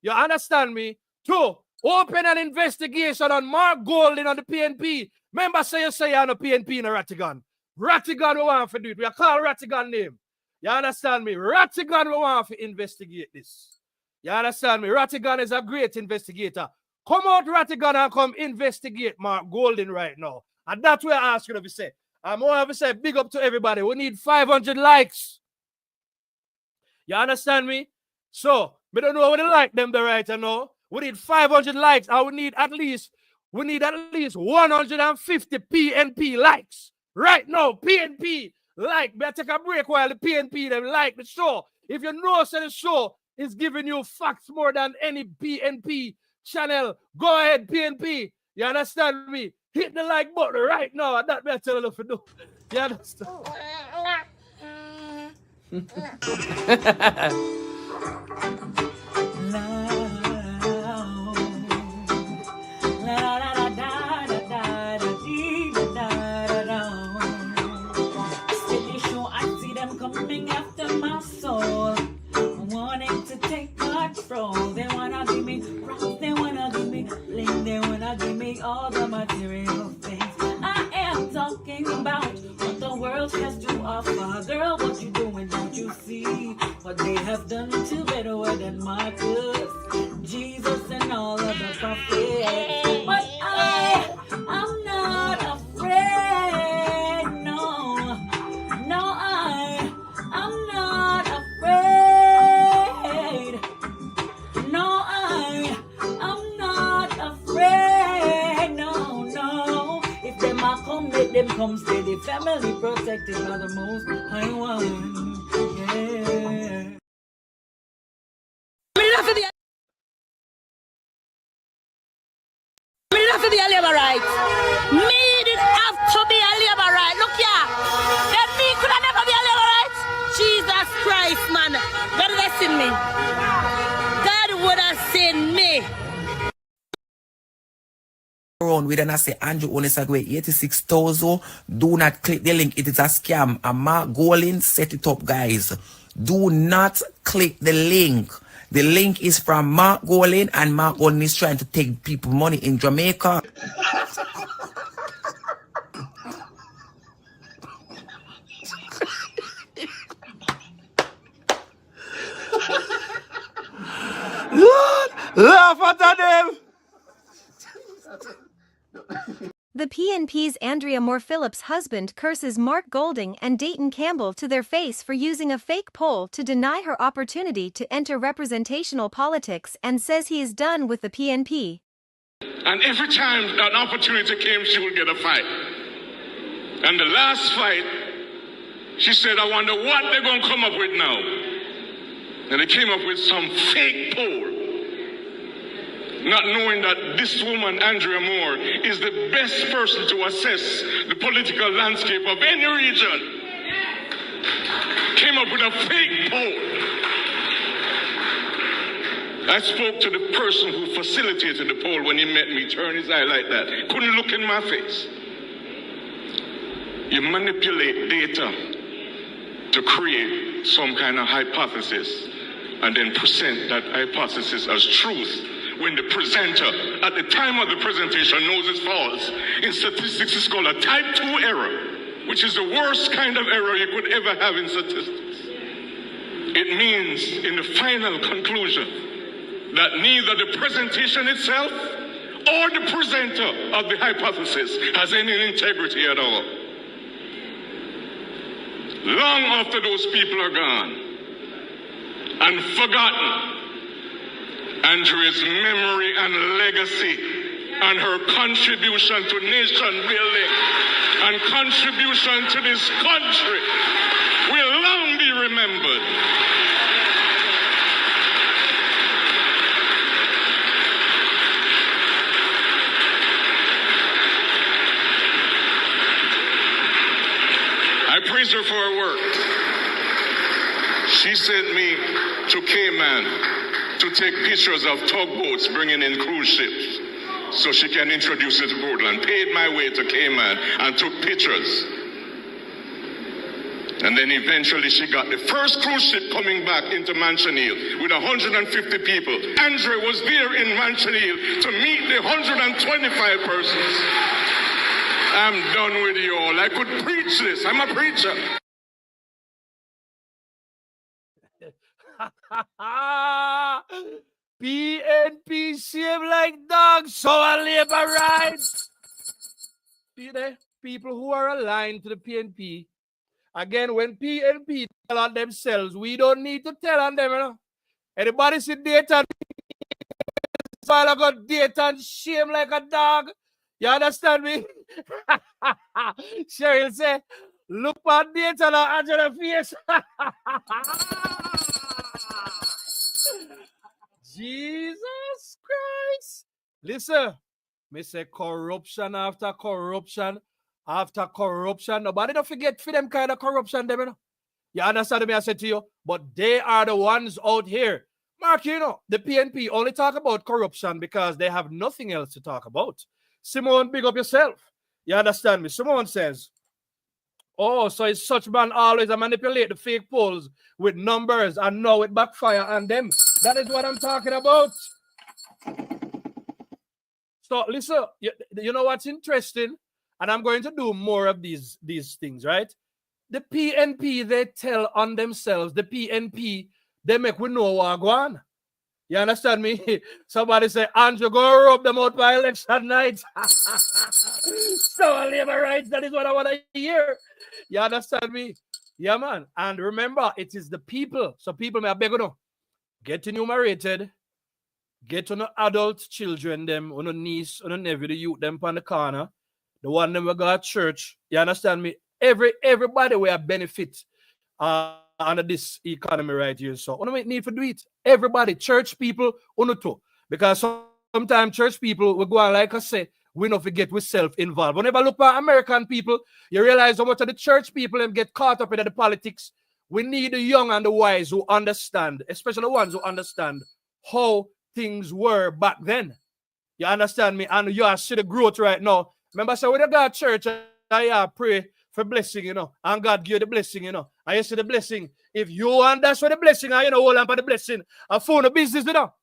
You understand me? To open an investigation on Mark Golding on the PNP. Remember, you say you're on the PNP in the Rattigan. Rattigan, we want to do it. We are called Rattigan name. You understand me? Rattigan, we want to investigate this. You understand me? Rattigan is a great investigator. Come out, Rattigan, and come investigate Mark Golding right now. And that's what I ask you to say. I'm going to say big up to everybody. We need 500 likes. You understand me? So, we don't know what they like them the right now. We need 500 likes. And we need at least 150 PNP likes. Right now, PNP like. Better take a break while the PNP them like the show. If you know so the show is giving you facts more than any PNP channel, go ahead, PNP. You understand me? Hit the like button right now. That better enough to do. You understand?
Coming after my soul, wanting to take control. They wanna give me rocks, they wanna give me bling, they wanna give me all the material things. I am talking about what the world has to offer. Girl, what you doing? Don't you see what they have done to Bedouin and Marcus, Jesus and all of the prophets? But I'm not afraid, no, I'm not afraid. No, I'm not afraid. No. If them a come, let them come steady. Family protected by the most high one. Yeah.
For the labor right. Me did have to be a labor right. Look here. Then me could have never be a labor right. Jesus Christ, man. God would have seen me. God would have seen me.
We then say Andrew Onesagwe 86,000. Do not click the link. It is a scam. And Mark Golding set it up, guys. Do not click the link. The link is from Mark Golding, and Mark Golding is trying to take people money in Jamaica.
Lord, laugh at them.
The PNP's Andrea Moore Phillips' husband curses Mark Golding and Dayton Campbell to their face for using a fake poll to deny her opportunity to enter representational politics and says he is done with the PNP.
And every time an opportunity came, she would get a fight. And the last fight, she said, I wonder what they're going to come up with now. And they came up with some fake poll. Not knowing that this woman, Andrea Moore, is the best person to assess the political landscape of any region. Came up with a fake poll. I spoke to the person who facilitated the poll when he met me, turned his eye like that. Couldn't look in my face. You manipulate data to create some kind of hypothesis and then present that hypothesis as truth. When the presenter, at the time of the presentation, knows it's false. In statistics, it's called a type 2 error, which is the worst kind of error you could ever have in statistics. It means, in the final conclusion, that neither the presentation itself or the presenter of the hypothesis has any integrity at all. Long after those people are gone and forgotten, Andrea's memory and legacy and her contribution to nation building and contribution to this country will long be remembered. her for her work. She sent me to Cayman to take pictures of tugboats bringing in cruise ships so she can introduce it to Portland. Paid my way to Cayman and took pictures. And then eventually she got the first cruise ship coming back into Mansion Hill with 150 people. Andrea was there in Mansion Hill to meet the 125 persons. I'm done with you all. I could preach this. I'm a preacher.
PNP shame like dogs, so are labor rights. See there? People who are aligned to the PNP. Again, when PNP tell on themselves, we don't need to tell on them, you know. Anybody see Dayton? File I got Dayton shame like a dog. You understand me? Cheryl say, look at Dayton and Angela face. Jesus Christ. Listen, me say corruption after corruption after corruption. Nobody don't forget for them kind of corruption, them, you know. You understand me? I said to you, but they are the ones out here. Mark, you know, the PNP only talk about corruption because they have nothing else to talk about. Simone, big up yourself. You understand me? Simone says, oh, so it's such man always manipulate the fake polls with numbers and now it backfire on them. That is what I'm talking about. So listen, you know what's interesting? And I'm going to do more of these things, right? The PNP, they tell on themselves, the PNP, they make we know what go on. You understand me? Somebody say, Andrew, go rub them out by election night. So labor rights, that is what I want to hear. You understand me? Yeah, man. And remember, it is the people. So people may beg you know, get enumerated, get on the adult children, them, on the niece, on the nephew, the youth, them on the corner, the one them we got church. You understand me? Everybody will benefit under this economy right here. So we need to do it. Everybody, church people, too. Because sometimes church people will go on, like I say, we don't forget we self-involved. Whenever I look at American people, you realize how much of the church people them get caught up in the politics. We need the young and the wise who understand, especially the ones who understand how things were back then. You understand me? And you see the growth right now. Remember, so when you go to church, I pray for blessing, you know, and God give you the blessing, you know. And you see the blessing. If you want that's for the blessing, and you know, hold on for the blessing, and phone the business, you know.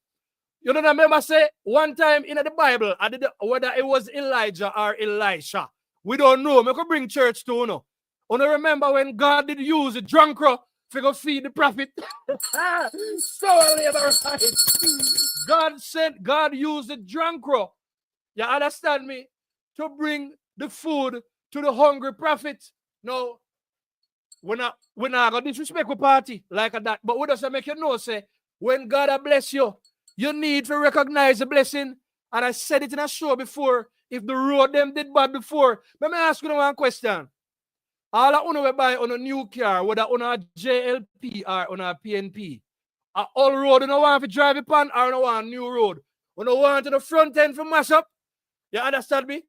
You don't remember say one time in the Bible, whether it was Elijah or Elisha, we don't know. We could bring church to you know. You know, remember when God did use the drunk to go feed the prophet? So God used the drunk, you understand me, to bring the food to the hungry prophet. No, we're not going to disrespect the party like that. But we just make you know, say, when God bless you, you need to recognize the blessing. And I said it in a show before. If the road them did bad before, let me ask you one question. All I want to buy on a new car, whether on a JLP or on a PNP, all road you don't want to drive upon or you don't want a new road. You don't want to the front end for mash up. You understand me?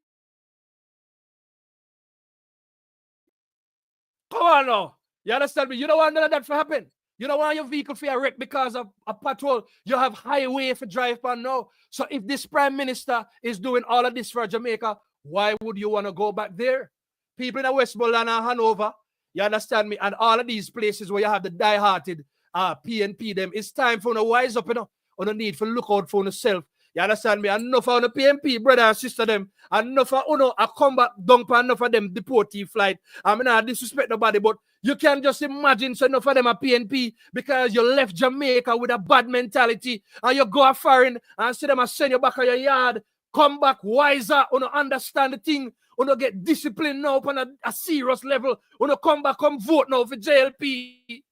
Come on now. You understand me? You don't want none of that to happen. You don't want your vehicle to wreck because of a patrol. You have highway for drive on now. So if this prime minister is doing all of this for Jamaica, why would you want to go back there? People in Westmoreland and Hanover, you understand me? And all of these places where you have the die-hearted PNP, them, it's time for you to wise up, you know. On the need for look out for yourself. You understand me? Enough of the PNP, brother and sister, them. Enough of I come back down for enough of them deportee flight. I mean, I disrespect nobody, but you can just imagine so enough of them are PNP because you left Jamaica with a bad mentality and you go foreign and see them and send you back on your yard. Come back wiser, understand the thing, get disciplined now on a serious level. Come back, come vote now for JLP.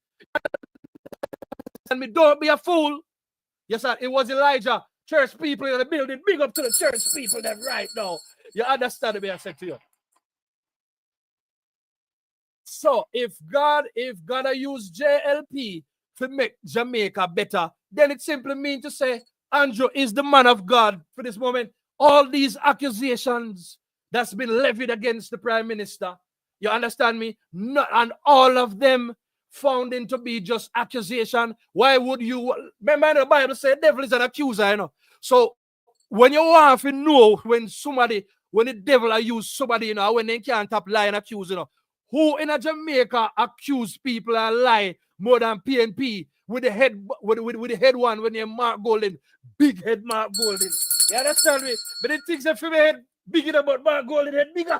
And me, don't be a fool. Yes, sir, it was Elijah. Church people in the building, big up to the church people that right now. You understand me, I said to you. So if God use JLP to make Jamaica better, then it simply means to say Andrew is the man of God for this moment. All these accusations that's been levied against the Prime Minister, You understand me? Not, and all of them found in to be just accusation. Why would you? Remember the Bible said devil is an accuser, you know. So when you want to know when the devil use somebody, you know, when they can't stop lie and accuse, you know, who in a Jamaica accuse people and lie more than PNP with the head with the head one when they Mark Golden, big head Mark Golden. You understand me? But the things that for me head bigger about Mark Golden head bigger.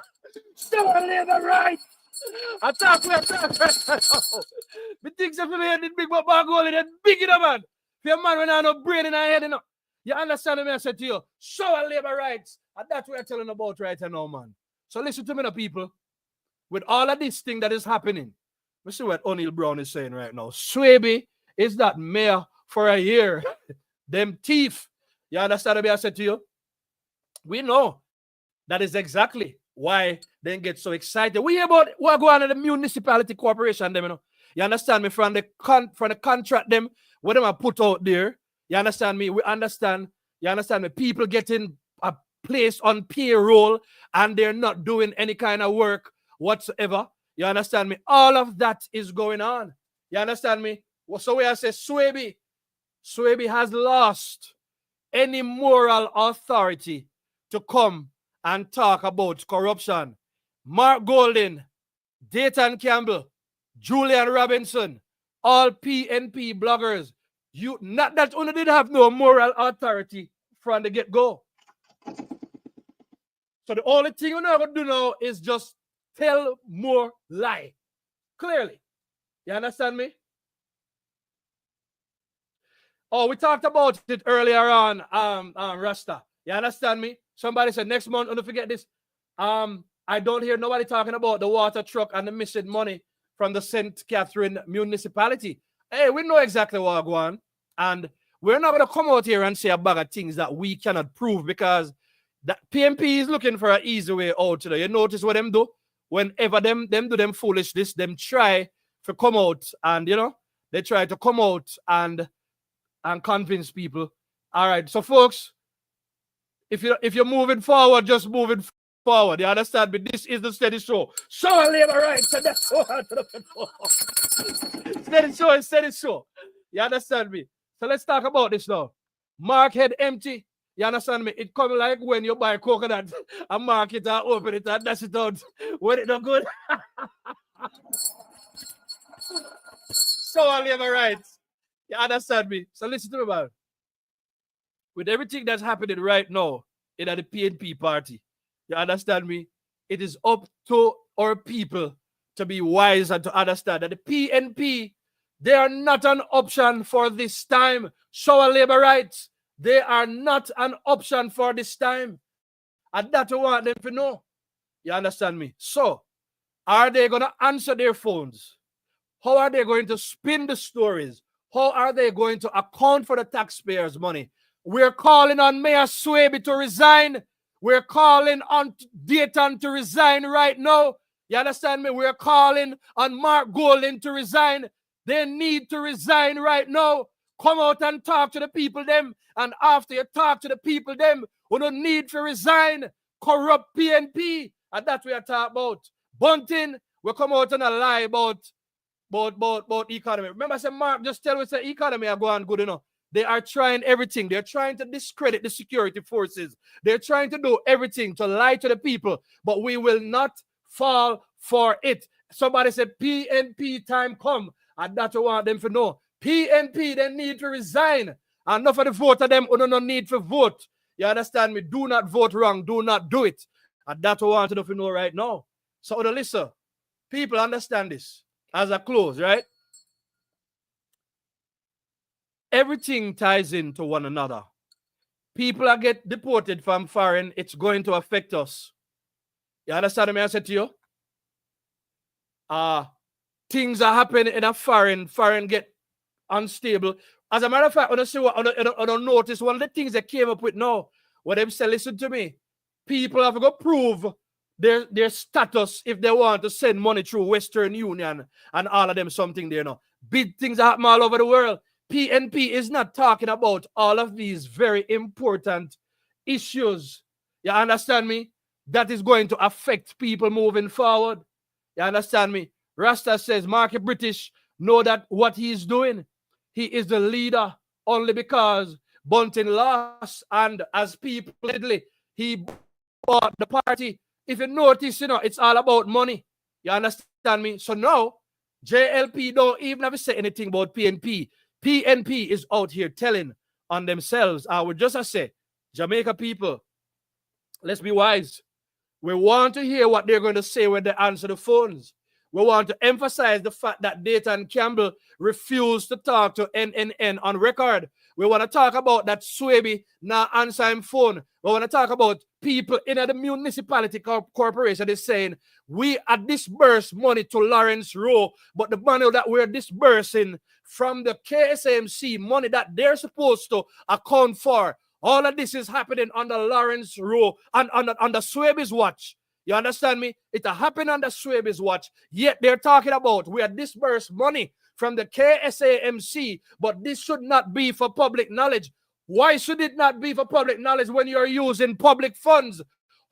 Still on the right. I talk right now. The things that for me head big about Mark Golden head bigger man. For a man when I have no brain in our head, you know. You understand me? I said to you, show our labor rights. And that's what I'm telling about right now, man. So listen to me, people. With all of this thing that is happening, let's see what O'Neill Brown is saying right now. Swaby is that mayor for a year. Them thief. You understand what I said to you? We know that is exactly why they get so excited. We hear about what going on in the municipality corporation, them, you know. You understand me? From the contract them, what them are put out there. You understand me? We understand. You understand me? People getting a place on payroll and they're not doing any kind of work whatsoever. You understand me? All of that is going on. You understand me? So we say Swaby has lost any moral authority to come and talk about corruption. Mark Golden, Dayton Campbell, Julian Robinson, all PNP bloggers, you not that only did have no moral authority from the get-go. So the only thing you're not going to do now is just tell more lie. Clearly. You understand me? Oh, we talked about it earlier on, Rasta. You understand me? Somebody said next month, don't forget this. I don't hear nobody talking about the water truck and the missing money from the St. Catherine municipality. Hey, we know exactly what going on. And we're not going to come out here and say a bag of things that we cannot prove because the PNP is looking for an easy way out today. You notice what them do? Whenever them do them foolishness, them try to come out and, you know, they try to come out and convince people. All right, so folks, if you're moving forward, just moving forward. You understand me? This is the steady show. Show our labor rights, and that's what I'm looking for. Steady show. You understand me? So let's talk about this now. Mark head empty. You understand me? It come like when you buy coconut and mark it and open it and dash it out. When it not good. Show our labor rights. You understand me? So listen to me, man. With everything that's happening right now in the PNP party, you understand me? It is up to our people to be wise and to understand that the PNP, they are not an option for this time. Show our labor rights. They are not an option for this time. And that's what I want them to know. You understand me? So, are they going to answer their phones? How are they going to spin the stories? How are they going to account for the taxpayers' money? We're calling on Mayor Swaby to resign. We're calling on Dayton to resign right now. You understand me? We're calling on Mark Golden to resign. They need to resign right now. Come out and talk to the people them. And after you talk to the people them, we don't need to resign. Corrupt PNP. And that's what we are talking about. Bunting, we come out and a lie about economy. Remember I said, Mark, just tell us the economy are going good enough. They are trying everything. They're trying to discredit the security forces. They're trying to do everything to lie to the people. But we will not fall for it. Somebody said PNP time come. And that's what I want them to know. PNP, they need to resign. And enough of the vote of them who do not need to vote. You understand me? Do not vote wrong. Do not do it. And that's what I want them to know right now. So listen, people understand this as a close, right? Everything ties into one another. People are get deported from foreign, it's going to affect us. You understand me? I said to you? Things are happening in a foreign get unstable. As a matter of fact, I don't notice one of the things they came up with now, what they say, listen to me. People have to go prove their status if they want to send money through Western Union and all of them something there now. Big things happen all over the world. PNP is not talking about all of these very important issues. You understand me? That is going to affect people moving forward. You understand me? Rasta says Marky British know that what he's doing. He is the leader only because Bunting lost, and as people lately, he bought the party. If you notice, it's all about money. You understand me? So now, JLP don't even have to say anything about PNP. PNP is out here telling on themselves. I would just say, Jamaica people, let's be wise. We want to hear what they're going to say when they answer the phones. We want to emphasize the fact that Dayton Campbell refused to talk to NNN on record. We want to talk about that Swaby now answer him phone. We want to talk about people in the municipality corporation is saying, we are disburse money to Lawrence Rowe, but the money that we're disbursing from the Ksamc, money that they're supposed to account for, all of this is happening under Lawrence Rowe and under Swaby's watch. You understand me? It happened under Swaby's watch. Yet they're talking about we are disbursed money from the Ksamc, but this should not be for public knowledge. Why should it not be for public knowledge when you're using public funds?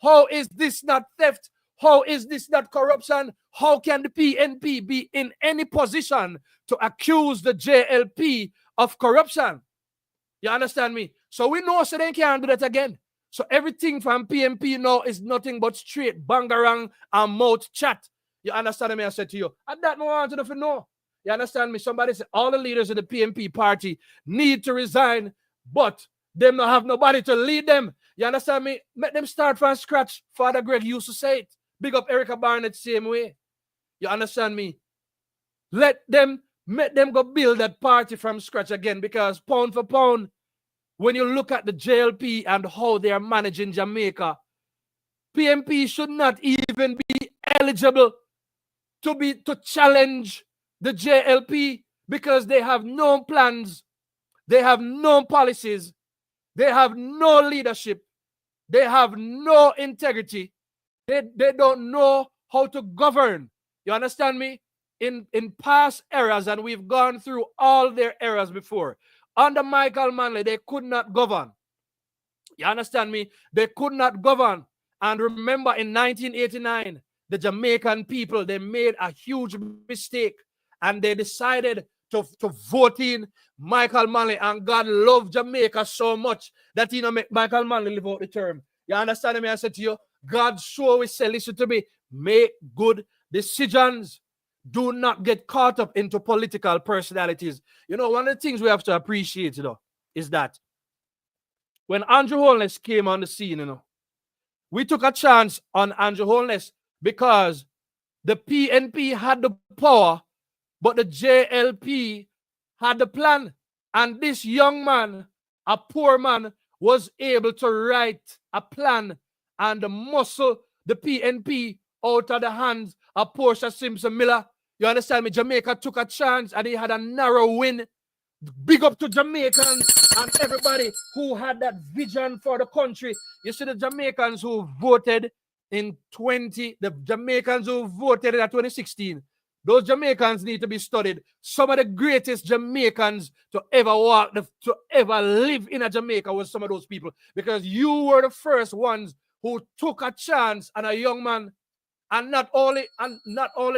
How is this not theft? How is this not corruption? How can the PNP be in any position to accuse the JLP of corruption? You understand me? So we know so they can't do that again. So everything from PNP now is nothing but straight bangarang and mouth chat. You understand me? I said to you. And that I wanted to know. You understand me? Somebody said all the leaders of the PNP party need to resign, but them not have nobody to lead them. You understand me? Make them start from scratch. Father Greg used to say it. Big up Erica Barnett same way. You understand me? Let them go build that party from scratch again, because pound for pound, when you look at the JLP and how they are managing Jamaica, PNP should not even be eligible to challenge the JLP, because they have no plans, they have no policies, they have no leadership, they have no integrity, they don't know how to govern. You understand me? In past eras, and we've gone through all their eras before, under Michael Manley, they could not govern. You understand me? They could not govern. And remember, in 1989, the Jamaican people, they made a huge mistake, and they decided to vote in Michael Manley. And God loved Jamaica so much that he make Michael Manley live out the term. You understand me? I said to you, God sure will say, listen to me, make good decisions. Do not get caught up into political personalities. You know, one of the things we have to appreciate, is that when Andrew Holness came on the scene, we took a chance on Andrew Holness because the PNP had the power, but the JLP had the plan. And this young man, a poor man, was able to write a plan and muscle the PNP out of the hands of Portia Simpson Miller. You understand me? Jamaica took a chance and he had a narrow win. Big up to Jamaicans and everybody who had that vision for the country. You see the Jamaicans who voted in the Jamaicans who voted in 2016. Those Jamaicans need to be studied. Some of the greatest Jamaicans to ever walk, to ever live in a Jamaica was some of those people. Because you were the first ones who took a chance on a young man. And not only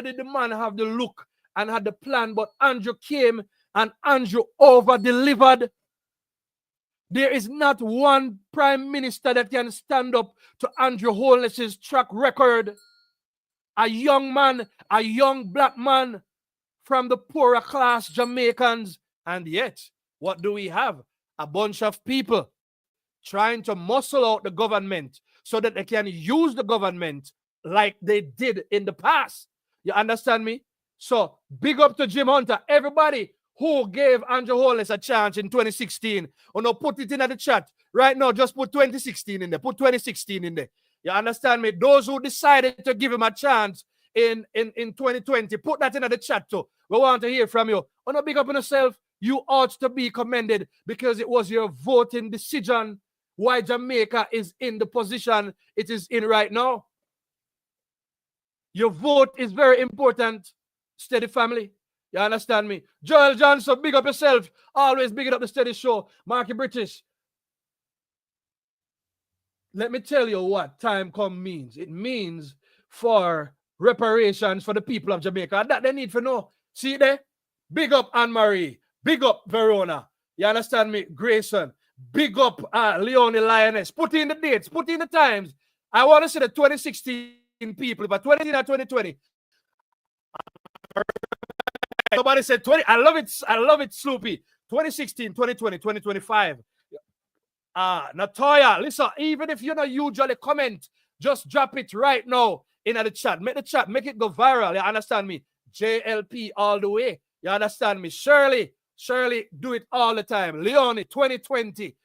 did the man have the look and had the plan, but Andrew came and Andrew over-delivered. There is not one prime minister that can stand up to Andrew Holness's track record. A young man, a young black man from the poorer class Jamaicans. And yet, what do we have? A bunch of people trying to muscle out the government so that they can use the government like they did in the past. You understand me? So, big up to Jim Hunter. Everybody who gave Andrew Holness a chance in 2016, put it in the chat. Right now, just put 2016 in there. Put 2016 in there. You understand me? Those who decided to give him a chance in 2020, put that in the chat too. We want to hear from you. Big up on yourself. You ought to be commended because it was your voting decision why Jamaica is in the position it is in right now. Your vote is very important. Steady family. You understand me? Joel Johnson, big up yourself. Always big up the Steady Show. Marky British. Let me tell you what time come means. It means for reparations for the people of Jamaica. That they need to know. See there? Big up Anne-Marie. Big up Verona. You understand me? Grayson. Big up Leonie Lioness. Put in the dates. Put in the times. I want to see the 2016 people. But 2019 and 2020. Somebody said 20. I love it. I love it, Sloopy. 2016, 2020, 2025. Natoya, listen, even if you don't usually comment, just drop it right now in the chat. Make the chat, make it go viral. You understand me? JLP all the way. You understand me? Shirley, do it all the time. Leonie, 2020.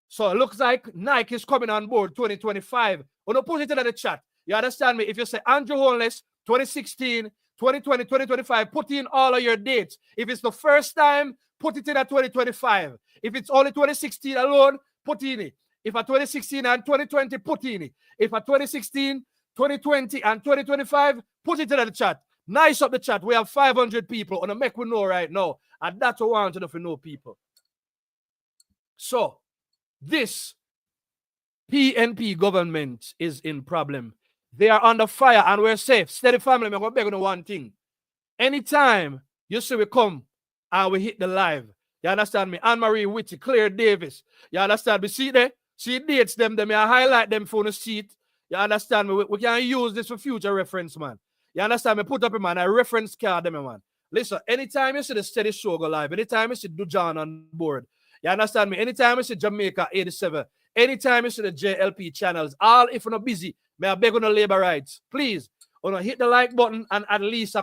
So it looks like Nike is coming on board 2025. When you put it in the chat, you understand me? If you say Andrew Holness, 2016, 2020, 2025, put in all of your dates. If it's the first time, put it in at 2025. If it's only 2016 alone, put in it. If at 2016 and 2020, put in it. If at 2016, 2020, and 2025, put it in the chat. Nice up the chat. We have 500 people on the make we know right now. And that's what we want to know people. So, this PNP government is in problem. They are under fire and we're safe. Steady family, I'm going to beg on one thing. Anytime you see we come and we hit the live, you understand me? Anne-Marie Whitty, Claire Davis, you understand me? See there? See dates them, I highlight them for the sheet. You understand me? We can use this for future reference, man. You understand me? Put up, man, a reference card, them, man. Listen, anytime you see the Steady Show go live, anytime you see Dujan on board, you understand me? Anytime you see Jamaica 87, anytime you see the JLP channels, all if you're not busy, may I beg on the labor rights, please, hit the like button and at least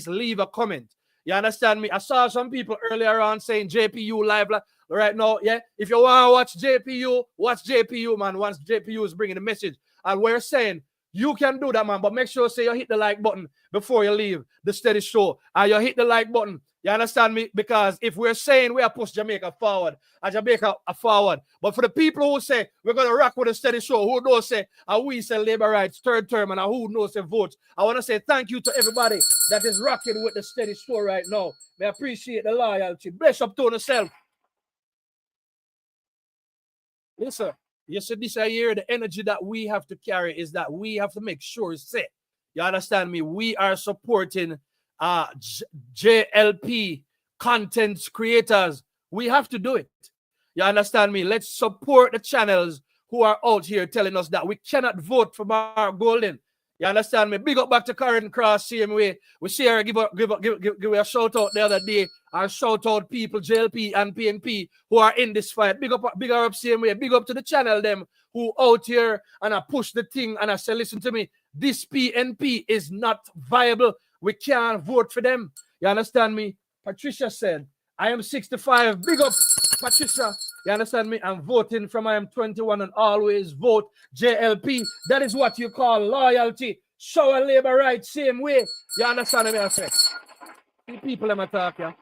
leave a comment. You understand me? I saw some people earlier on saying JPU live right now. Yeah, if you want to watch JPU, man. Once JPU is bringing the message, and we're saying you can do that, man. But make sure you hit the like button before you leave the Steady Show, and you hit the like button. You understand me? Because if we're saying we are push Jamaica forward, and Jamaica forward, but for the people who say we're going to rock with a Steady Show, who knows say, and we say labor rights, third term, and who knows say vote, I want to say thank you to everybody that is rocking with the Steady Show right now. I appreciate the loyalty. Bless up to yourself. Listen, you see this year, the energy that we have to carry is that we have to make sure it's set. You understand me? We are supporting JLP content creators. We have to do it. You understand me? Let's support the channels who are out here telling us that we cannot vote for Mark Golden. You understand me? Big up back to Karen Cross, same way. We see her give a shout out the other day and shout out people, JLP and PNP, who are in this fight. Big up same way. Big up to the channel them who out here and I push the thing and I say, listen to me, this PNP is not viable. We can't vote for them. You understand me? Patricia said, I am 65. Big up, Patricia. You understand me? I'm voting from I am 21 and always vote JLP. That is what you call loyalty. Show a labor rights same way. You understand me? I say, people let me talk, yeah.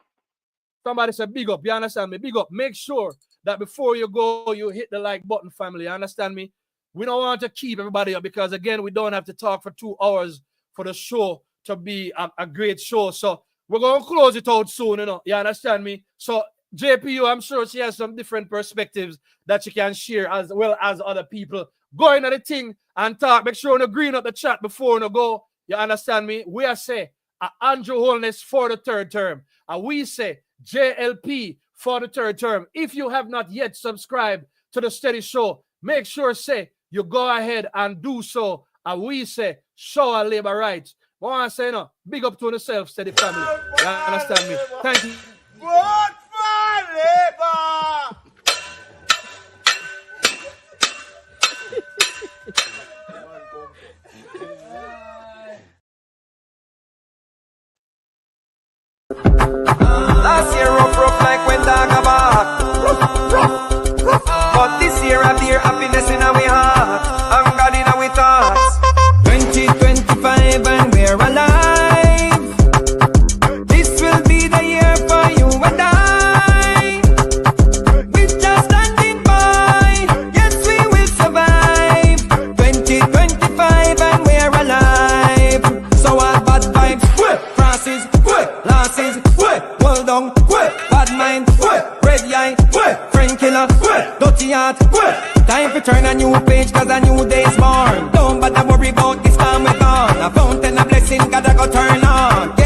Somebody said big up. You understand me? Big up. Make sure that before you go, you hit the like button, family. You understand me? We don't want to keep everybody up because, again, we don't have to talk for 2 hours for the show to be a great show. So we're going to close it out soon, you know. You understand me? So JPU, I'm sure she has some different perspectives that she can share as well as other people. Go into the thing and talk. Make sure you green up the chat before you go. You understand me? We are say Andrew Holness for the 3rd term. And we say JLP for the 3rd term. If you have not yet subscribed to the Steady Show, make sure say you go ahead and do so. And we say show our labor rights. I want to say no, big up to yourself, Steady family. You understand me? Thank you.
Vote for Labour!
Last year rough like when dog a bark. But this year have dear happiness in our heart and God in our thoughts. 2025 and we're alive. This will be the year for you and I. new page cause a new day's born. Don't bother worry about this time we're gone. A fountain of blessing gotta go turn on.